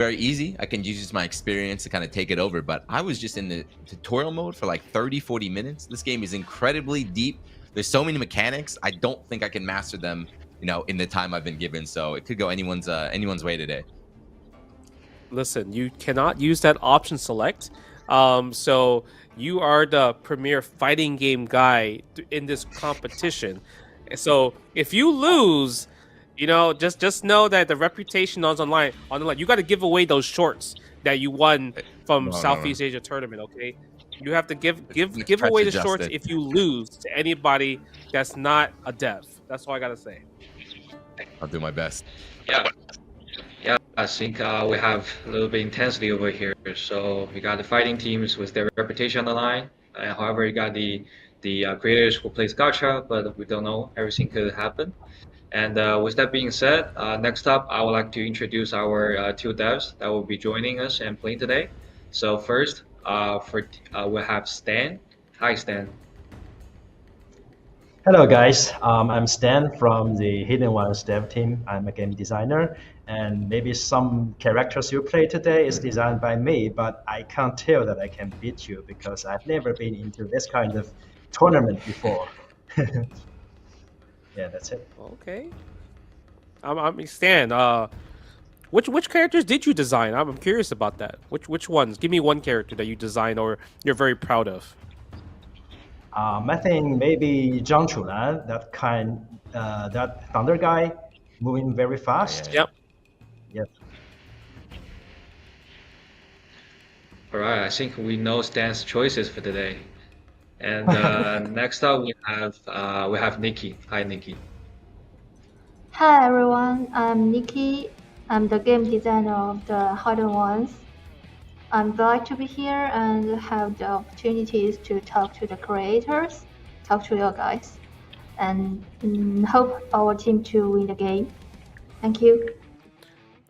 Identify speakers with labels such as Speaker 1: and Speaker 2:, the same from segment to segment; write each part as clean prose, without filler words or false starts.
Speaker 1: very easy. I can use my experience to kind of take it over. But I was just in the tutorial mode for like 30, 40 minutes. This game is incredibly deep. There's so many mechanics. I don't think I can master them, in the time I've been given. So it could go anyone's way today.
Speaker 2: Listen, you cannot use that option select. So you are the premier fighting game guy in this competition. So if you lose, just know that the reputation on online, you got to give away those shorts that you won from
Speaker 1: No, no, no.
Speaker 2: Southeast Asia tournament. Okay, you have to give
Speaker 1: Let's
Speaker 2: away the
Speaker 1: adjust
Speaker 2: shorts
Speaker 1: it.
Speaker 2: if you lose to anybody that's not a dev. That's all I gotta say.
Speaker 1: I'll do my best.
Speaker 3: Yeah. Yeah, I think we have a little bit intensity over here. So we got the fighting teams with their reputation on the line. However, you got the creators who plays gacha, but we don't know. Everything could happen. And with that being said, next up, I would like to introduce our two devs that will be joining us and playing today. So first, we have Stan. Hi, Stan.
Speaker 4: Hello guys, I'm Stan from the Hidden Ones dev team. I'm a game designer, and maybe some characters you play today is designed by me, but I can't tell that I can beat you because I've never been into this kind of tournament before. Yeah, that's it.
Speaker 2: Okay. I'm Stan. Which characters did you design? I'm curious about that. Which ones? Give me one character that you designed or you're very proud of.
Speaker 4: I think maybe Zhang Chulan, that thunder guy, moving very fast.
Speaker 2: Yep.
Speaker 4: Yes.
Speaker 3: All right, I think we know Stan's choices for today. And next up, we have Nikki. Hi, Nikki.
Speaker 5: Hi everyone, I'm Nikki. I'm the game designer of the Hidden Ones. I'm glad to be here and have the opportunities to talk to the creators, talk to you guys, and hope our team to win the game. Thank you.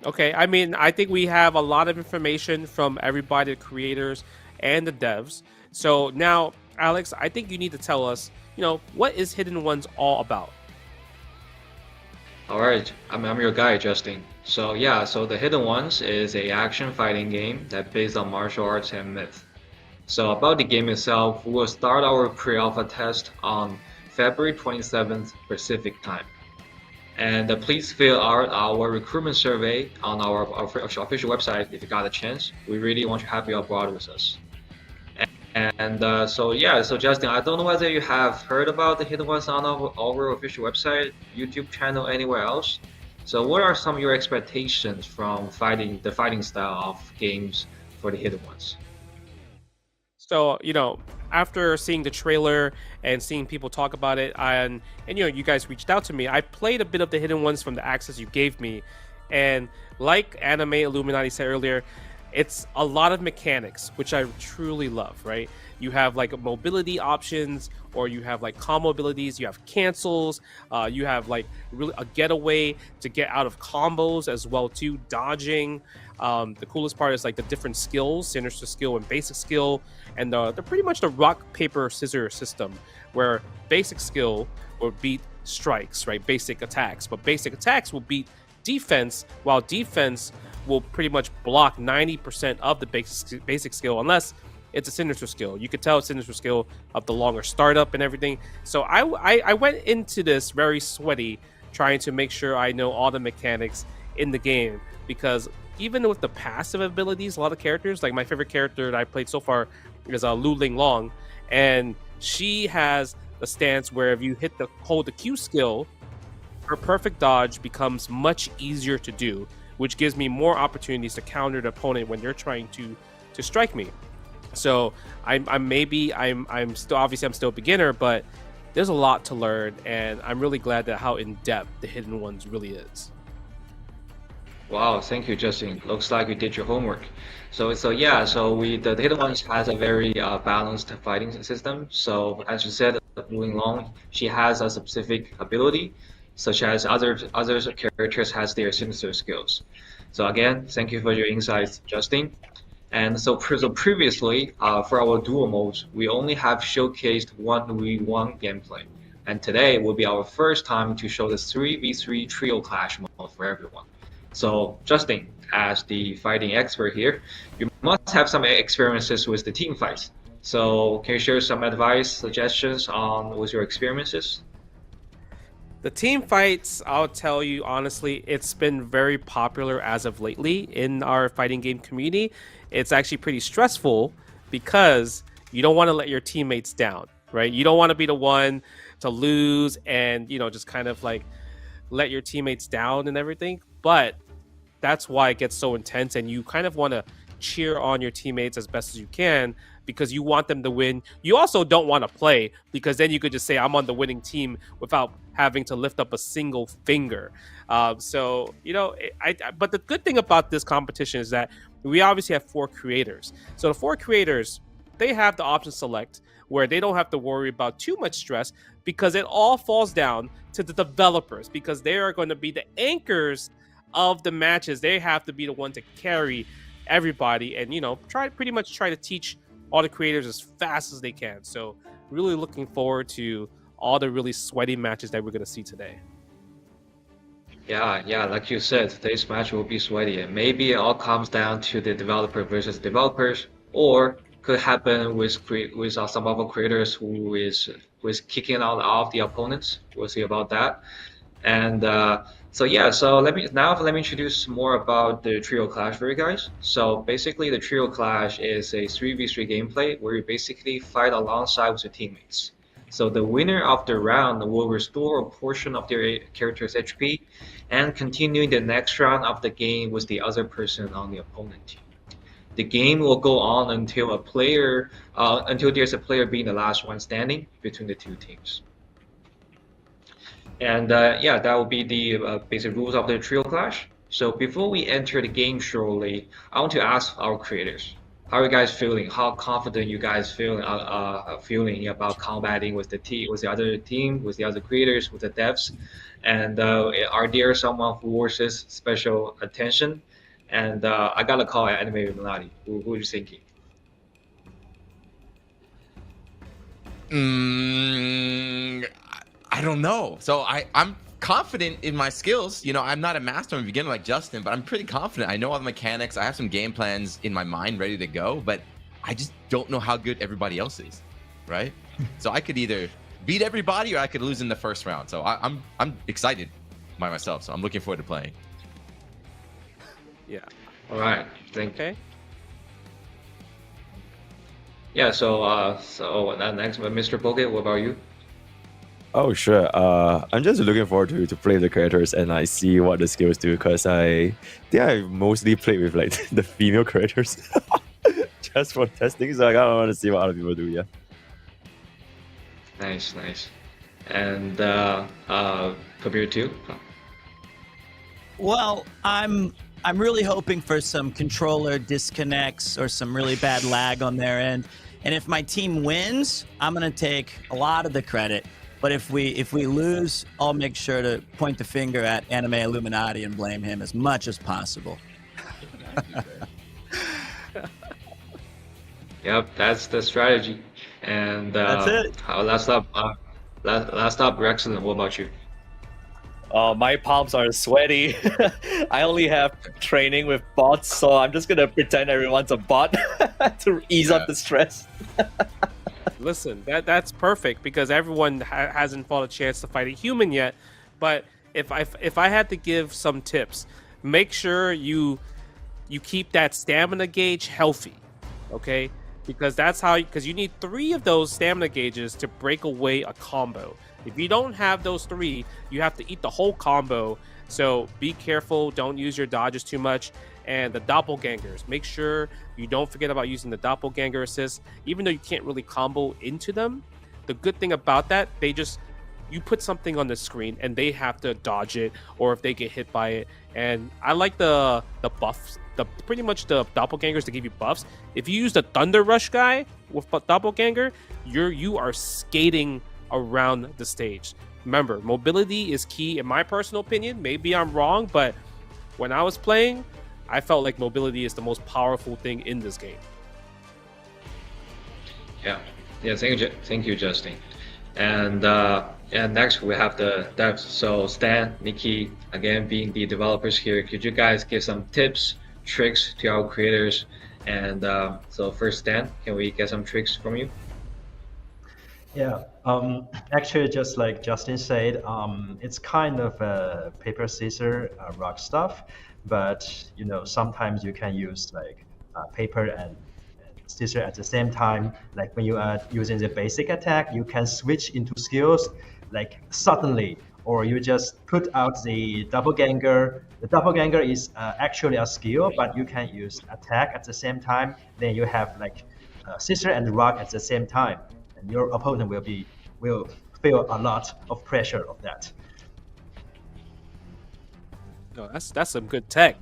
Speaker 2: Okay. I mean, I think we have a lot of information from everybody, the creators and the devs. So now, Alex, I think you need to tell us, what is Hidden Ones all about?
Speaker 3: All right, I'm your guy, Justin. So yeah, so the Hidden Ones is a action fighting game that based on martial arts and myth. So about the game itself, we will start our pre-alpha test on February 27th Pacific time. And please fill out our recruitment survey on our official website if you got a chance. We really want to have you aboard with us. And so Justin, I don't know whether you have heard about the Hidden Ones on our official website, YouTube channel, anywhere else. So what are some of your expectations from the fighting style of games for the Hidden Ones?
Speaker 2: So, after seeing the trailer and seeing people talk about it, and you guys reached out to me, I played a bit of the Hidden Ones from the access you gave me. And like Anime Illuminati said earlier, it's a lot of mechanics, which I truly love, right? You have like mobility options, or you have like combo abilities, you have cancels, you have like really a getaway to get out of combos as well too, dodging. The coolest part is like the different skills, sinister skill and basic skill, and they're pretty much the rock, paper, scissors system, where basic skill will beat strikes, right? Basic attacks, but basic attacks will beat defense, while defense will pretty much block 90% of the basic skill, unless it's a sinister skill. You could tell it's sinister skill of the longer startup and everything. So I went into this very sweaty, trying to make sure I know all the mechanics in the game, because even with the passive abilities, a lot of characters, like my favorite character that I played so far is Lu Ling Long, and she has the stance where if you hold the Q skill, her perfect dodge becomes much easier to do, which gives me more opportunities to counter the opponent when they're trying to strike me. So I'm still a beginner, but there's a lot to learn, and I'm really glad that how in depth the Hidden Ones really is.
Speaker 3: Wow, thank you, Justin. Looks like you did your homework. The Hidden Ones has a very balanced fighting system. So as you said, Moving Long, she has a specific ability, such as other characters has their sinister skills. So again, thank you for your insights, Justin. And so previously, for our dual modes, we only have showcased 1v1 gameplay. And today will be our first time to show the 3v3 trio clash mode for everyone. So Justin, as the fighting expert here, you must have some experiences with the team fights. So can you share some advice, suggestions on with your experiences?
Speaker 2: The team fights, I'll tell you honestly, it's been very popular as of lately in our fighting game community. It's actually pretty stressful because you don't want to let your teammates down, right? You don't want to be the one to lose and, just kind of like let your teammates down and everything. But that's why it gets so intense, and you kind of want to cheer on your teammates as best as you can because you want them to win. You also don't want to play because then you could just say I'm on the winning team without having to lift up a single finger. So but the good thing about this competition is that we obviously have 4 creators. So the 4 creators, they have the option select where they don't have to worry about too much stress because it all falls down to the developers because they are going to be the anchors of the matches. They have to be the one to carry everybody and try to teach all the creators as fast as they can. So really looking forward to all the really sweaty matches that we're going to see today.
Speaker 3: Yeah, like you said, today's match will be sweaty, and maybe it all comes down to the developer versus developers, or could happen with some other creators who is kicking out of the opponents. We'll see about that. And so let me introduce more about the Trio Clash for you guys. So basically, the Trio Clash is a 3v3 gameplay where you basically fight alongside with your teammates. So the winner of the round will restore a portion of their character's HP and continue the next round of the game with the other person on the opponent team. The game will go on until there's a player being the last one standing between the 2 teams. And that will be the basic rules of the Trio Clash. So before we enter the game shortly, I want to ask our creators, how are you guys feeling? How confident you guys feeling about combating with the other team, with the other creators, with the devs? And are there someone who forces special attention? And I got a call at Anime Illuminati. Who are you thinking?
Speaker 1: I don't know. So I'm confident in my skills. I'm not a master in the beginning like Justin, but I'm pretty confident. I know all the mechanics. I have some game plans in my mind ready to go, but I just don't know how good everybody else is, right? So I could either beat everybody or I could lose in the first round. So I'm excited by myself. So I'm looking forward to playing.
Speaker 2: Yeah.
Speaker 3: All right.
Speaker 2: Okay.
Speaker 3: Yeah. So next, Mr. Boget, what about you?
Speaker 6: Oh, sure. I'm just looking forward to play the characters and I see what the skills do because I think I mostly played with like the female characters just for testing. So I kind of want to see what other people do. Yeah.
Speaker 3: Nice. And Kabir too.
Speaker 7: Well, I'm really hoping for some controller disconnects or some really bad lag on their end. And if my team wins, I'm gonna take a lot of the credit. But if we lose, I'll make sure to point the finger at Anime Illuminati and blame him as much as possible.
Speaker 3: Yep, that's the strategy. And
Speaker 7: That's it.
Speaker 3: Last up, Rexon, what about you?
Speaker 8: My palms are sweaty. I only have training with bots, so I'm just gonna pretend everyone's a bot to ease up the stress.
Speaker 2: Listen, that's perfect because everyone hasn't fought a chance to fight a human yet. But if I had to give some tips, make sure you keep that stamina gauge healthy, okay? Because because you need 3 of those stamina gauges to break away a combo. If you don't have those 3, you have to eat the whole combo. So be careful, don't use your dodges too much. And the doppelgangers, make sure you don't forget about using the doppelganger assist. Even though you can't really combo into them, the good thing about that, you put something on the screen and they have to dodge it, or if they get hit by it. And I like the buffs, pretty much the doppelgangers to give you buffs. If you use the Thunder Rush guy with doppelganger, you are skating around the stage. Remember, mobility is key in my personal opinion. Maybe I'm wrong, but when I was playing, I felt like mobility is the most powerful thing in this game.
Speaker 3: Yeah. Thank you, Justin. And next we have the devs. So Stan, Nikki, again being the developers here, could you guys give some tips, tricks to our creators? And so first, Stan, can we get some tricks from you?
Speaker 4: Yeah, actually, just like Justin said, it's kind of a paper, scissors, rock stuff, but sometimes you can use like paper and scissors at the same time. Like when you are using the basic attack, you can switch into skills like suddenly, or you just put out the doppelganger. The doppelganger is actually a skill, but you can use attack at the same time. Then you have like scissors and rock at the same time, and your opponent will feel a lot of pressure of that.
Speaker 2: No, that's some good tech.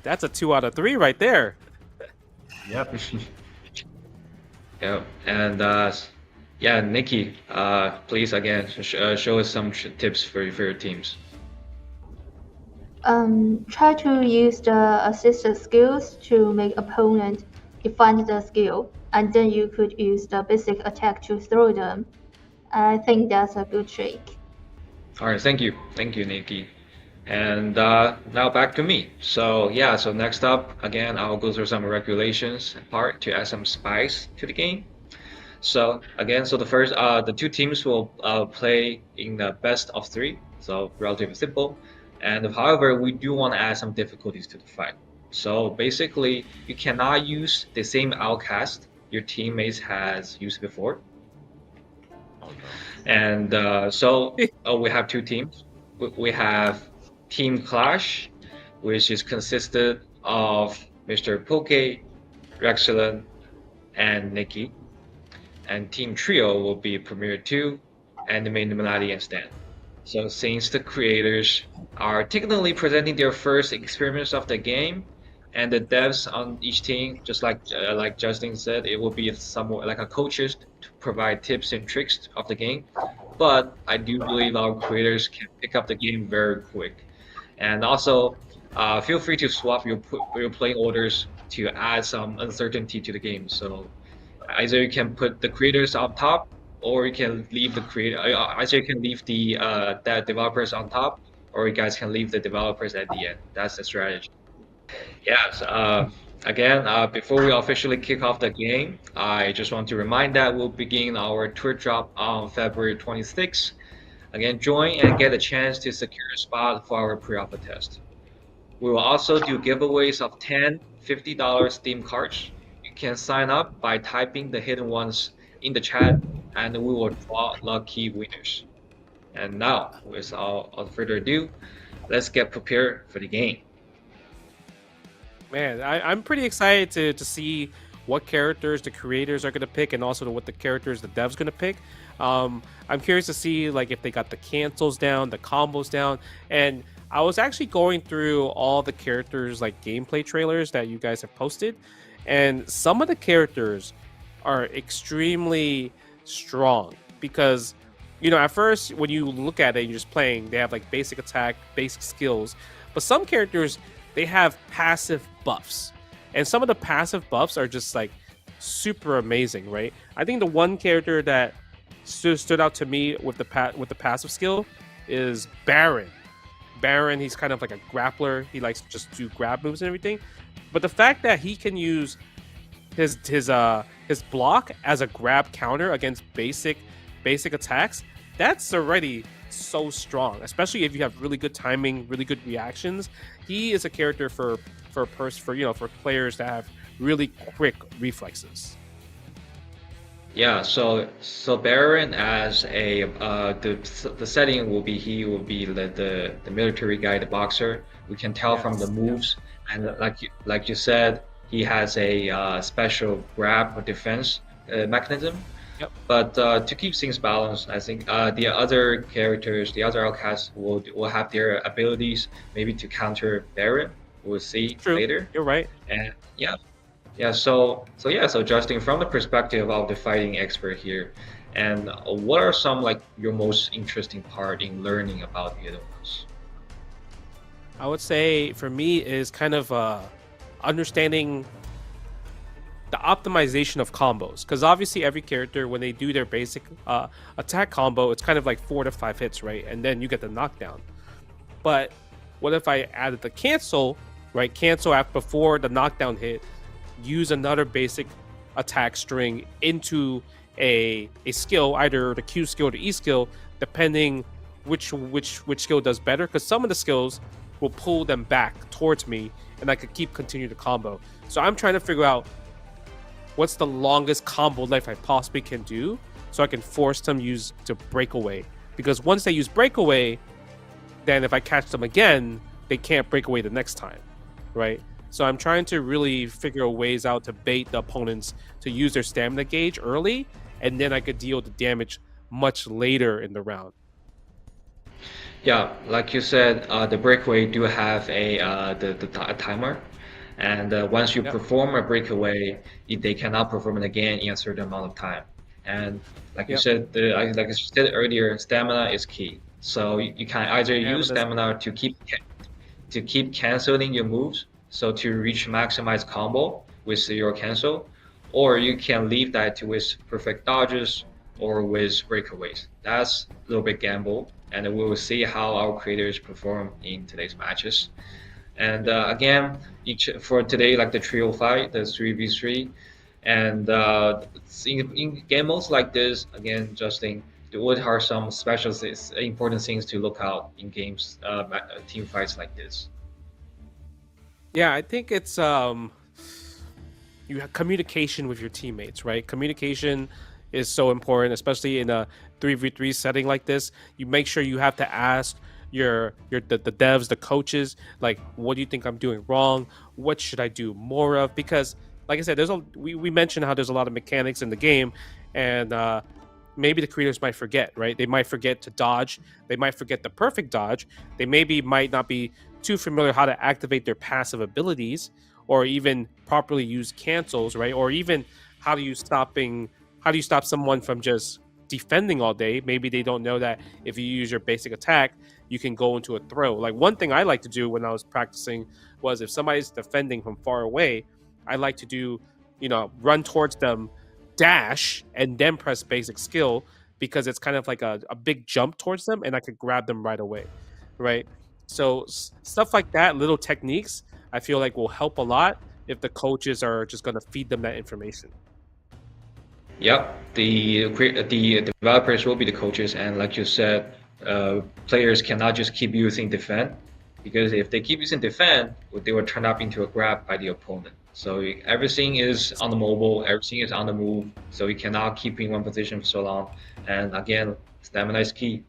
Speaker 2: That's a 2 out of 3 right there.
Speaker 4: Yep.
Speaker 3: Yeah, and yeah, Nikki, please again show us some tips for your teams.
Speaker 5: Try to use the assisted skills to make opponent defend the skill, and then you could use the basic attack to throw them. I think that's a good trick.
Speaker 3: All right, thank you, Nikki. And now back to me. So yeah, so next up, again, I'll go through some regulations part to add some spice to the game. So again, so the two teams will play in the best of 3, so relatively simple. And however, we do want to add some difficulties to the fight. So basically, you cannot use the same outcast your teammates has used before. And so we have 2 teams. We have Team Clash, which is consisted of Mr. Poke, Rexilon, and Nikki. And Team Trio will be Premier 2, Anime Illuminati, and Stan. So since the creators are technically presenting their first experiments of the game, and the devs on each team, just like Justin said, it will be somewhat like a coaches to provide tips and tricks of the game. But I do believe our creators can pick up the game very quick. And also, feel free to swap your playing orders to add some uncertainty to the game. So either you can put the creators on top, or you can leave the either you can leave the developers on top, or you guys can leave the developers at the end. That's the strategy. Yes. Again, before we officially kick off the game, I just want to remind that we'll begin our tour drop on February 26th. Again, join and get a chance to secure a spot for our pre-alpha test. We will also do giveaways of 10 $50 Steam cards. You can sign up by typing the hidden ones in the chat, and we will draw lucky winners. And now, without further ado, let's get prepared for the game.
Speaker 2: Man, I'm pretty excited to see what characters the creators are going to pick, and also what the characters the devs going to pick. I'm curious to see like if they got the cancels down, the combos down, and I was actually going through all the characters like gameplay trailers that you guys have posted, and some of the characters are extremely strong because at first when you look at it, you're just playing, they have like basic attack, basic skills, but some characters, they have passive buffs, and some of the passive buffs are just like super amazing, right? I think the one character that stood out to me with the passive skill is Baron. He's kind of like a grappler. He likes to just do grab moves and everything, but the fact that he can use his block as a grab counter against basic attacks, that's already so strong, especially if you have really good timing, really good reactions. He is a character for players that have really quick reflexes.
Speaker 3: Yeah, so Baron as a the setting will be, he will be the military guy, the boxer. We can tell from the moves, and like you said, he has a special grab or defense mechanism.
Speaker 2: Yep.
Speaker 3: But to keep things balanced, I think the other characters, the other outcasts will have their abilities maybe to counter Baron. We'll see later.
Speaker 2: You're right.
Speaker 3: And so Justin, from the perspective of the fighting expert here, and what are some like your most interesting part in learning about the hidden ones?
Speaker 2: I would say for me is kind of understanding the optimization of combos, because obviously every character, when they do their basic attack combo, it's kind of like 4 to 5 hits, right? And then you get the knockdown. But what if I added the cancel, right? Cancel after before the knockdown hit, use another basic attack string into a skill, either the Q skill or the E skill, depending which skill does better. Because some of the skills will pull them back towards me, and I could continue the combo. So I'm trying to figure out what's the longest combo life I possibly can do, so I can force them to breakaway. Because once they use breakaway, then if I catch them again, they can't break away the next time, right? So I'm trying to really figure ways out to bait the opponents to use their stamina gauge early, and then I could deal the damage much later in the round.
Speaker 3: Yeah, like you said, the breakaway do have a timer, and once you perform a breakaway, they cannot perform it again in a certain amount of time. And like you said, like I said earlier, stamina is key. So you can either use stamina to keep canceling your moves, so to reach maximize combo with your cancel, or you can leave that with perfect dodges or with breakaways. That's a little bit gamble, and we will see how our creators perform in today's matches. And again, for today, like the trio fight, the 3v3, and in game modes like this, again, Justin, what are some special important things to look out in games, team fights like this?
Speaker 2: Yeah, I think it's you have communication with your teammates, right? Communication is so important, especially in a 3v3 setting like this. You make sure you have to ask the devs, the coaches, like, what do you think I'm doing wrong? What should I do more of? Because like I said, we mentioned how there's a lot of mechanics in the game, and maybe the creators might forget, right? They might forget to dodge. They might forget the perfect dodge. They might not be too familiar how to activate their passive abilities, or even properly use cancels, right? Or even how do you stop someone from just defending all day? Maybe they don't know that if you use your basic attack, you can go into a throw. Like, one thing I like to do when I was practicing was, if somebody's defending from far away, I like to do, run towards them, dash, and then press basic skill, because it's kind of like a big jump towards them, and I could grab them right away, right? So stuff like that, little techniques, I feel like will help a lot if the coaches are just going to feed them that information.
Speaker 3: Yep, the developers will be the coaches, and like you said, players cannot just keep using defend, because if they keep using defend, they will turn up into a grab by the opponent. So everything is on the mobile, everything is on the move, so you cannot keep in one position for so long. And again, stamina is key.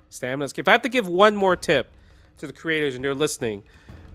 Speaker 2: Stamina is key. If I have to give one more tip to the creators and they're listening,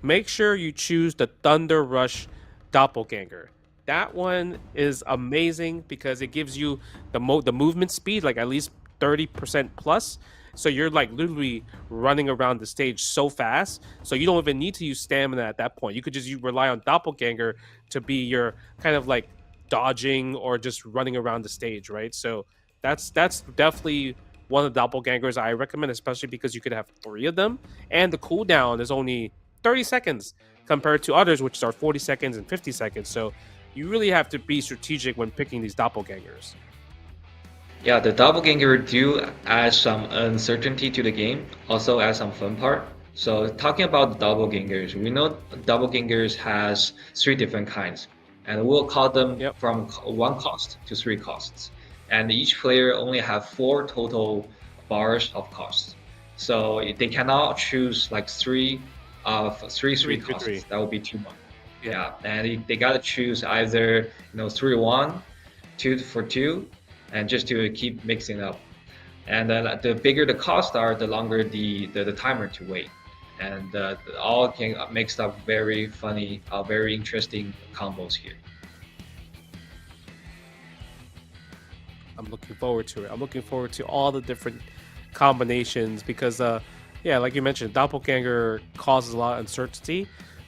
Speaker 2: make sure you choose the Thunder Rush Doppelganger. That one is amazing because it gives you the movement speed, like at least 30% plus. So you're like literally running around the stage so fast. So you don't even need to use stamina at that point. You could just rely on Doppelganger to be your kind of like dodging or just running around the stage, right? So that's definitely one of the Doppelgangers I recommend, especially because you could have 3 of them. And the cooldown is only 30 seconds compared to others, which are 40 seconds and 50 seconds. So you really have to be strategic when picking these Doppelgangers.
Speaker 3: Yeah, the Doppelganger do add some uncertainty to the game, also add some fun part. So talking about the Doppelgangers, we know Doppelgangers has 3 different kinds, and we'll call them from 1 cost to 3 costs. And each player only have 4 total bars of costs. So they cannot choose like 3 costs. That would be too much. Yeah, and they gotta choose either 3-1, 2 for 2, and just to keep mixing up. And the bigger the costs are, the longer the timer to wait. And all can mix up very funny, very interesting combos here.
Speaker 2: I'm looking forward to it. I'm looking forward to all the different combinations because, like you mentioned, Doppelganger causes a lot of uncertainty.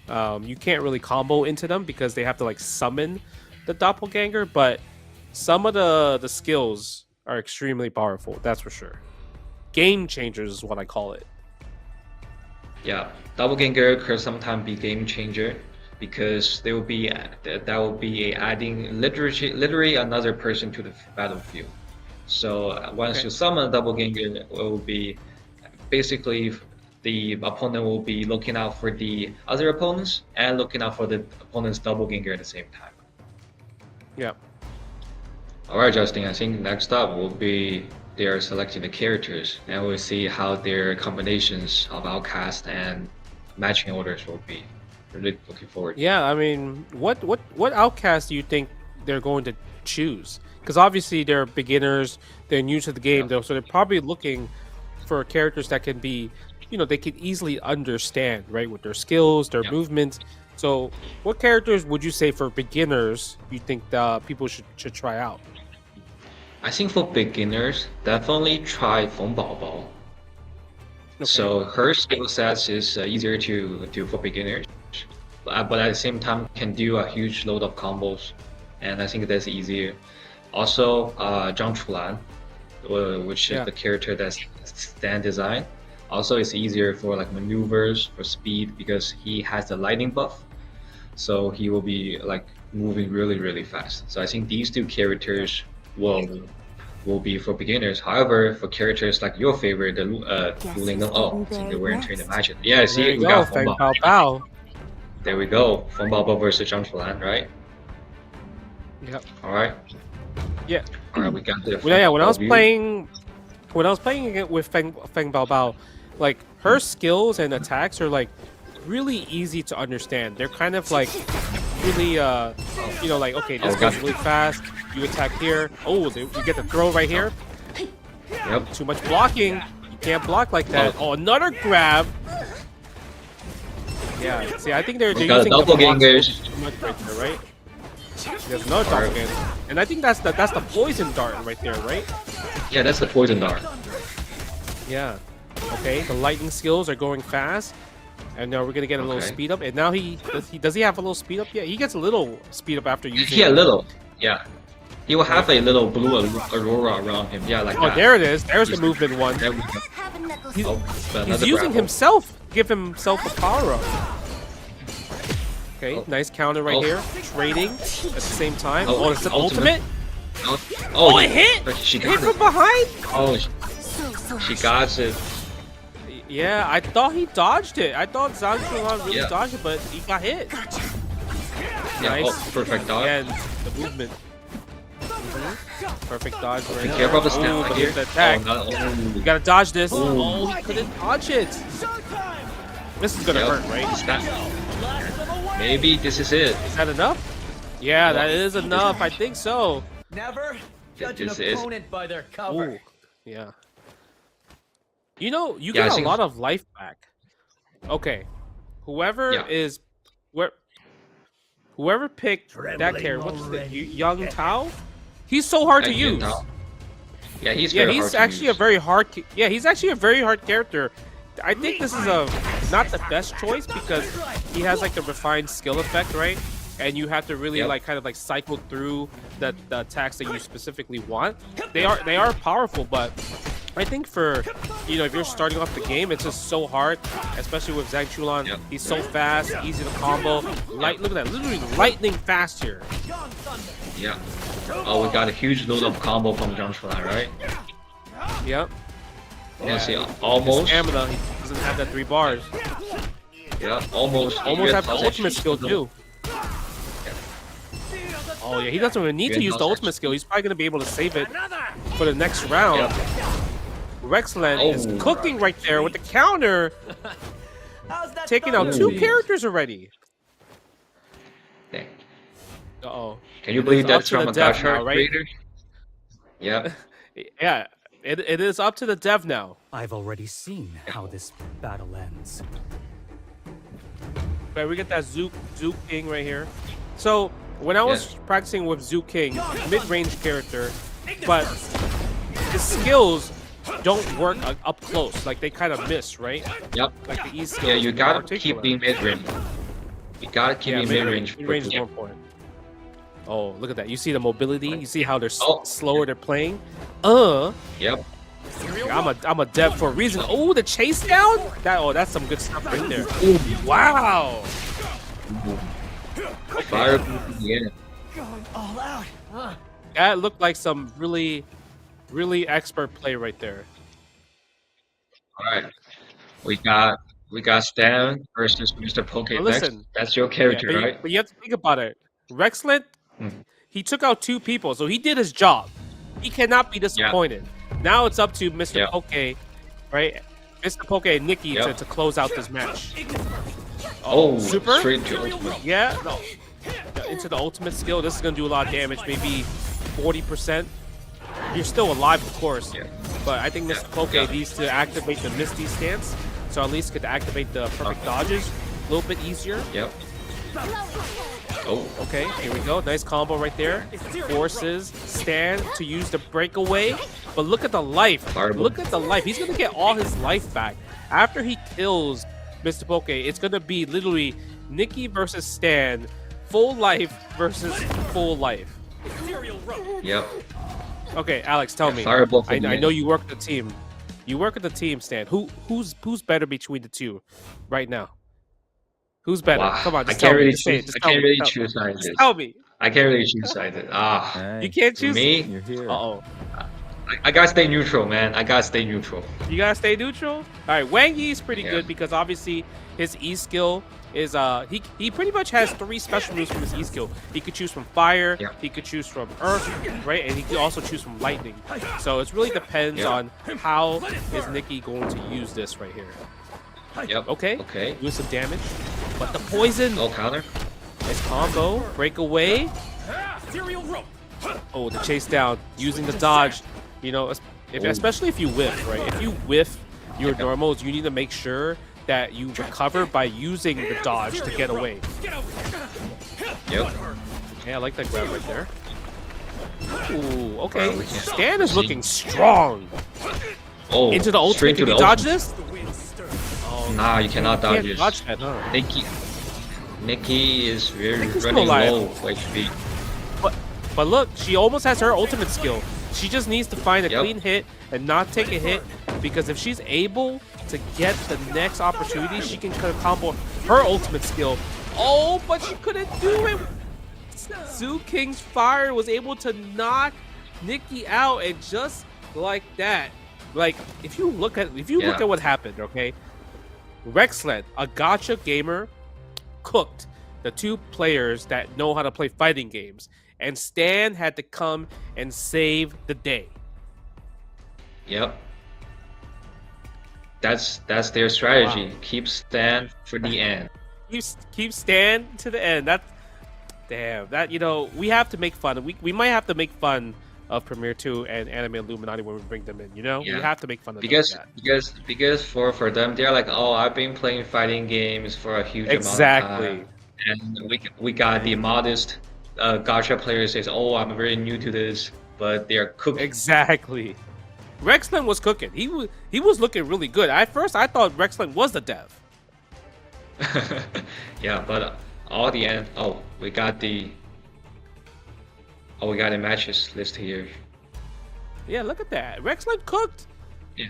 Speaker 2: You can't really combo into them because they have to like summon the Doppelganger, but some of the skills are extremely powerful, that's for sure. Game changers is what I call it.
Speaker 3: Yeah, Doppelganger could sometimes be game changer. because there will be that will be adding literally another person to the battlefield. So once
Speaker 2: Okay.
Speaker 3: you summon a doppelganger, it will be basically the opponent will be looking out for the other opponents and looking out for the opponent's doppelganger at the same time.
Speaker 2: Yeah.
Speaker 3: All right, Justin. I think next up will be they are selecting the characters, and we'll see how their combinations of outcast and matching orders will be. Really looking forward.
Speaker 2: Yeah, I mean, what outcast do you think they're going to choose? Because obviously they're beginners, they're new to the game, though, so they're probably looking for characters that can be, they can easily understand, right, with their skills, their
Speaker 3: Yeah.
Speaker 2: movements. So, what characters would you say for beginners you think people should try out?
Speaker 3: I think for beginners, definitely try Feng Baobao. So her skill sets is easier to do for beginners, but at the same time can do a huge load of combos, and I think that's easier. Also, Zhang Chulan, which
Speaker 2: Yeah.
Speaker 3: is the character that's Stan designed. Also, it's easier for like maneuvers, for speed, because he has the lightning buff, so he will be like moving really fast. So I think these two characters will be for beginners. However, for characters like your favorite, the Lu Linggong, I think we're entering the match. Yeah,
Speaker 2: There
Speaker 3: see,
Speaker 2: you
Speaker 3: we
Speaker 2: go,
Speaker 3: got
Speaker 2: Feng
Speaker 3: Feng Bao.
Speaker 2: Bao Bao.
Speaker 3: There we go, Feng Baobao versus Zhang Chulan, right?
Speaker 2: Yep.
Speaker 3: All right.
Speaker 2: Yeah.
Speaker 3: All right, we got the.
Speaker 2: Well, yeah, when I was
Speaker 3: Feng Bao
Speaker 2: playing it with Feng Bao Bao, like her skills and attacks are like really easy to understand. They're kind of like really like, okay, this
Speaker 3: Oh,
Speaker 2: goes
Speaker 3: God.
Speaker 2: really fast. You attack here. Oh, you get the throw right here.
Speaker 3: Yep.
Speaker 2: Too much blocking. You can't block like that.
Speaker 3: Oh.
Speaker 2: Oh, another grab. Yeah. See, I think they're
Speaker 3: We got
Speaker 2: using the
Speaker 3: doppelgangers.
Speaker 2: blocks too much right there, right? There's another doppelganger, and I think that's the poison dart right there, right?
Speaker 3: Yeah, that's the poison dart.
Speaker 2: Yeah. Okay, the lightning skills are going fast. And now we're gonna get a little
Speaker 3: Okay.
Speaker 2: speed up. And now does he have a little speed up? Yeah, he gets a little speed up after using
Speaker 3: Yeah, little. Yeah. He will have a little blue aurora around him. Yeah, like
Speaker 2: Oh,
Speaker 3: that.
Speaker 2: there it is. There's the movement one.
Speaker 3: There we go.
Speaker 2: He's,
Speaker 3: Oh,
Speaker 2: he's
Speaker 3: another
Speaker 2: using
Speaker 3: grapple.
Speaker 2: himself, give himself a power up. Okay,
Speaker 3: Oh.
Speaker 2: nice counter right
Speaker 3: Oh.
Speaker 2: here. Trading at the same time.
Speaker 3: Oh,
Speaker 2: Oh, it's an
Speaker 3: ultimate.
Speaker 2: ultimate.
Speaker 3: Oh,
Speaker 2: Oh, it hit!
Speaker 3: but she
Speaker 2: Hit
Speaker 3: got
Speaker 2: from
Speaker 3: it.
Speaker 2: behind.
Speaker 3: Oh, she got it.
Speaker 2: Yeah, I thought he dodged it. I thought Zhang Chulan really
Speaker 3: Yeah.
Speaker 2: dodged it, but he got hit.
Speaker 3: Yeah,
Speaker 2: Nice.
Speaker 3: oh, perfect dodge.
Speaker 2: And the movement. Perfect dodge right
Speaker 3: Be
Speaker 2: here.
Speaker 3: careful of the
Speaker 2: Ooh,
Speaker 3: snap
Speaker 2: but
Speaker 3: here.
Speaker 2: here's the attack.
Speaker 3: Oh, no.
Speaker 2: You gotta dodge this.
Speaker 3: Ooh.
Speaker 2: Oh, he couldn't dodge it. This is gonna
Speaker 3: Yep.
Speaker 2: hurt, right?
Speaker 3: Snap. Maybe this is it.
Speaker 2: Is that enough? Yeah, that is enough. I think so.
Speaker 9: Never judge an
Speaker 3: This is-
Speaker 9: opponent by their cover.
Speaker 2: Ooh, yeah. You know, you
Speaker 3: Yeah, I
Speaker 2: get a
Speaker 3: think-
Speaker 2: lot of life back. Okay, whoever
Speaker 3: Yeah.
Speaker 2: is whoever picked that character, what's the Young Tao? He's so hard to use.
Speaker 3: Yeah, he's
Speaker 2: Yeah,
Speaker 3: very
Speaker 2: he's
Speaker 3: hard to
Speaker 2: actually
Speaker 3: use.
Speaker 2: a very hard. Yeah, he's actually a very hard character. I think this is not the best choice because he has like the refined skill effect, right? And you have to really
Speaker 3: Yep.
Speaker 2: like kind of like cycle through the attacks that you specifically want. They are powerful, but I think for if you're starting off the game, it's just so hard, especially with Zhang Chulan.
Speaker 3: Yep.
Speaker 2: He's so fast, easy to combo. Look at that, literally lightning fast here.
Speaker 3: Yeah. Oh, we got a huge load of combo from Zhang Chulan, right?
Speaker 2: Yep.
Speaker 3: Yeah, see, almost.
Speaker 2: Stamina, he doesn't have that 3 bars.
Speaker 3: Yeah, almost.
Speaker 2: Almost
Speaker 3: Yeah,
Speaker 2: have the
Speaker 3: that's
Speaker 2: ultimate
Speaker 3: actually
Speaker 2: skill
Speaker 3: still-
Speaker 2: too. Oh yeah, he doesn't even need to use the ultimate skill. He's probably gonna be able to save it for the next round.
Speaker 3: Yeah.
Speaker 2: Rexland is
Speaker 3: Oh.
Speaker 2: cooking right there with the counter,
Speaker 9: How's that
Speaker 2: taking out
Speaker 9: done?
Speaker 2: 2 characters already.
Speaker 3: Dang.
Speaker 2: Uh-oh.
Speaker 3: Can you believe
Speaker 2: It's up
Speaker 3: that's
Speaker 2: to
Speaker 3: from
Speaker 2: the
Speaker 3: a
Speaker 2: dev
Speaker 3: Dash
Speaker 2: now,
Speaker 3: Art
Speaker 2: right?
Speaker 3: creator? Yeah.
Speaker 2: Yeah, it is up to the dev now.
Speaker 10: I've already seen how this battle ends.
Speaker 2: Right, we get that Zook King right here. So when I was practicing with Zook King, mid-range character, but his skills don't work up close. Like they kind of miss, right?
Speaker 3: Yep.
Speaker 2: Like the E skills.
Speaker 3: Yeah, you
Speaker 2: in
Speaker 3: gotta
Speaker 2: particular.
Speaker 3: keep being mid-range. You gotta keep being mid-range.
Speaker 2: Mid-range is more important. Oh, look at that. You see the mobility? You see how they're
Speaker 3: Oh.
Speaker 2: slower they're playing?
Speaker 3: Yep.
Speaker 2: I'm a dev for a reason. Oh, the chase down? That's some good stuff right there. Wow.
Speaker 3: Fireball to the end.
Speaker 9: Going all out.
Speaker 2: That looked like some really, really expert play right there.
Speaker 3: All right, we got Stan versus Mr. Poke
Speaker 2: Now
Speaker 3: next.
Speaker 2: listen.
Speaker 3: That's your
Speaker 2: Yeah,
Speaker 3: character,
Speaker 2: but,
Speaker 3: right?
Speaker 2: but you have to think about it. Rexlet,
Speaker 3: Hmm.
Speaker 2: he took out 2 people, so he did his job. He cannot be disappointed. Now it's up to Mr.
Speaker 3: Yeah.
Speaker 2: Poke, right? Mr. Poke and Nikki
Speaker 3: Yep.
Speaker 2: to close out this match.
Speaker 3: Oh,
Speaker 2: super?
Speaker 3: straight to ultimate.
Speaker 2: Yeah, no. Into the ultimate skill. This is gonna do a lot of damage, maybe 40%. You're still alive, of course.
Speaker 3: Yeah.
Speaker 2: But I think Mr. Poke
Speaker 3: Yeah.
Speaker 2: needs to activate the Misty stance, so at least could activate the perfect dodges a little bit easier.
Speaker 3: Yep. Oh,
Speaker 2: Okay, here we go. Nice combo right there. Forces Stan to use the breakaway. But look at the life.
Speaker 3: Fireball.
Speaker 2: Look at the life. He's going to get all his life back. After he kills Mr. Poke, it's going to be literally Nikki versus Stan. Full life versus full life.
Speaker 3: yep.
Speaker 2: Okay, Alex, tell me.
Speaker 3: Fireball for
Speaker 2: I
Speaker 3: the
Speaker 2: know
Speaker 3: end.
Speaker 2: you work the team. You work at the team, Stan. Who's better between the two right now? Who's better?
Speaker 3: Wow.
Speaker 2: Come on,
Speaker 3: I
Speaker 2: just
Speaker 3: can't
Speaker 2: tell me.
Speaker 3: really
Speaker 2: Just say it.
Speaker 3: choose.
Speaker 2: Just
Speaker 3: I
Speaker 2: tell
Speaker 3: can't
Speaker 2: me.
Speaker 3: really
Speaker 2: Tell-
Speaker 3: choose sides.
Speaker 2: Just tell me.
Speaker 3: I can't really choose sides. Ah,
Speaker 2: You can't choose.
Speaker 3: me,
Speaker 6: You're here.
Speaker 2: Uh-oh.
Speaker 3: I gotta stay neutral, man. I gotta stay neutral.
Speaker 2: You gotta stay neutral. All right, Wang Yi's pretty
Speaker 3: Yeah.
Speaker 2: good because obviously his E skill is he pretty much has 3 special moves from his E skill. He could choose from fire,
Speaker 3: Yeah.
Speaker 2: he could choose from earth, right, and he could also choose from lightning. So it really depends
Speaker 3: Yeah.
Speaker 2: on how is Nikki going to use this right here.
Speaker 3: Yep.
Speaker 2: Okay,
Speaker 3: Okay.
Speaker 2: do some damage, but the poison,
Speaker 3: No counter.
Speaker 2: nice combo, break away. Oh, the chase down using the dodge. You know, especially if you whiff, right? If you whiff your normals, you need to make sure that you recover by using the dodge to get away.
Speaker 3: Yep.
Speaker 2: Yeah, I like that grab right there. Ooh, okay.
Speaker 3: Well, we can't
Speaker 2: Stan is
Speaker 3: see.
Speaker 2: looking strong.
Speaker 3: Oh,
Speaker 2: Into the ultimate.
Speaker 3: straight to
Speaker 2: Can
Speaker 3: the
Speaker 2: you dodge
Speaker 3: ultimate.
Speaker 2: this? Oh,
Speaker 3: Nah, you cannot dodge
Speaker 2: can't
Speaker 3: this.
Speaker 2: dodge that, huh?
Speaker 3: Nikki is very
Speaker 2: Nikki's
Speaker 3: running
Speaker 2: still alive.
Speaker 3: low for HP.
Speaker 2: But look, she almost has her ultimate skill. She just needs to find a
Speaker 3: Yep.
Speaker 2: clean hit and not take a hit, because if she's able to get the next opportunity, she can kind of combo her ultimate skill. Oh, but she couldn't do it. Zoo King's Fire was able to knock Nikki out, and just like that, like if you look at
Speaker 3: Yeah.
Speaker 2: what happened, okay? Rexlet, a gacha gamer, cooked the 2 players that know how to play fighting games, and Stan had to come and save the day.
Speaker 3: Yep. That's their strategy.
Speaker 2: Wow.
Speaker 3: Keep Stan for the end.
Speaker 2: Keep Stan to the end. That we have to make fun. We might have to make fun of Premiere 2 and Anime Illuminati when we bring them in. We
Speaker 3: Yeah.
Speaker 2: have to make fun of
Speaker 3: Because
Speaker 2: them. Like
Speaker 3: because for them they're like, oh, I've been playing fighting games for a huge
Speaker 2: Exactly.
Speaker 3: amount of time, and we got the modest gacha player says, oh, I'm very new to this, but they're
Speaker 2: that.
Speaker 3: cooking.
Speaker 2: Exactly. Rexland was cooking. He was looking really good. At first, I thought Rexland was the dev.
Speaker 3: Yeah, but all the end. Oh, we got the matches list here.
Speaker 2: Yeah, look at that. Rexland cooked.
Speaker 3: Yeah.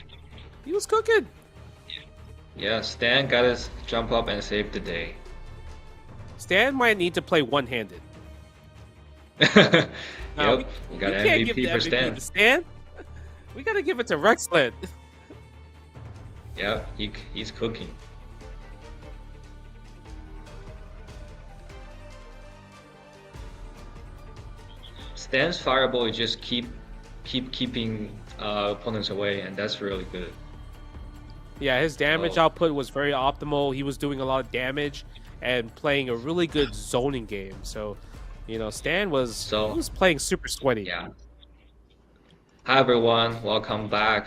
Speaker 2: He was cooking.
Speaker 3: Yeah, Stan got to jump up and save the day.
Speaker 2: Stan might need to play one-handed.
Speaker 3: Yep,
Speaker 2: No,
Speaker 3: we got
Speaker 2: we can't give
Speaker 3: MVP
Speaker 2: the
Speaker 3: for
Speaker 2: MVP
Speaker 3: Stan.
Speaker 2: to Stan. We gotta give it to Rexland.
Speaker 3: Yeah, he's cooking. Stan's fireball is just keeping opponents away, and that's really good.
Speaker 2: Yeah, his damage
Speaker 3: Oh.
Speaker 2: output was very optimal. He was doing a lot of damage and playing a really good zoning game. So, Stan was he was playing super sweaty.
Speaker 3: Yeah. Hi everyone, welcome back.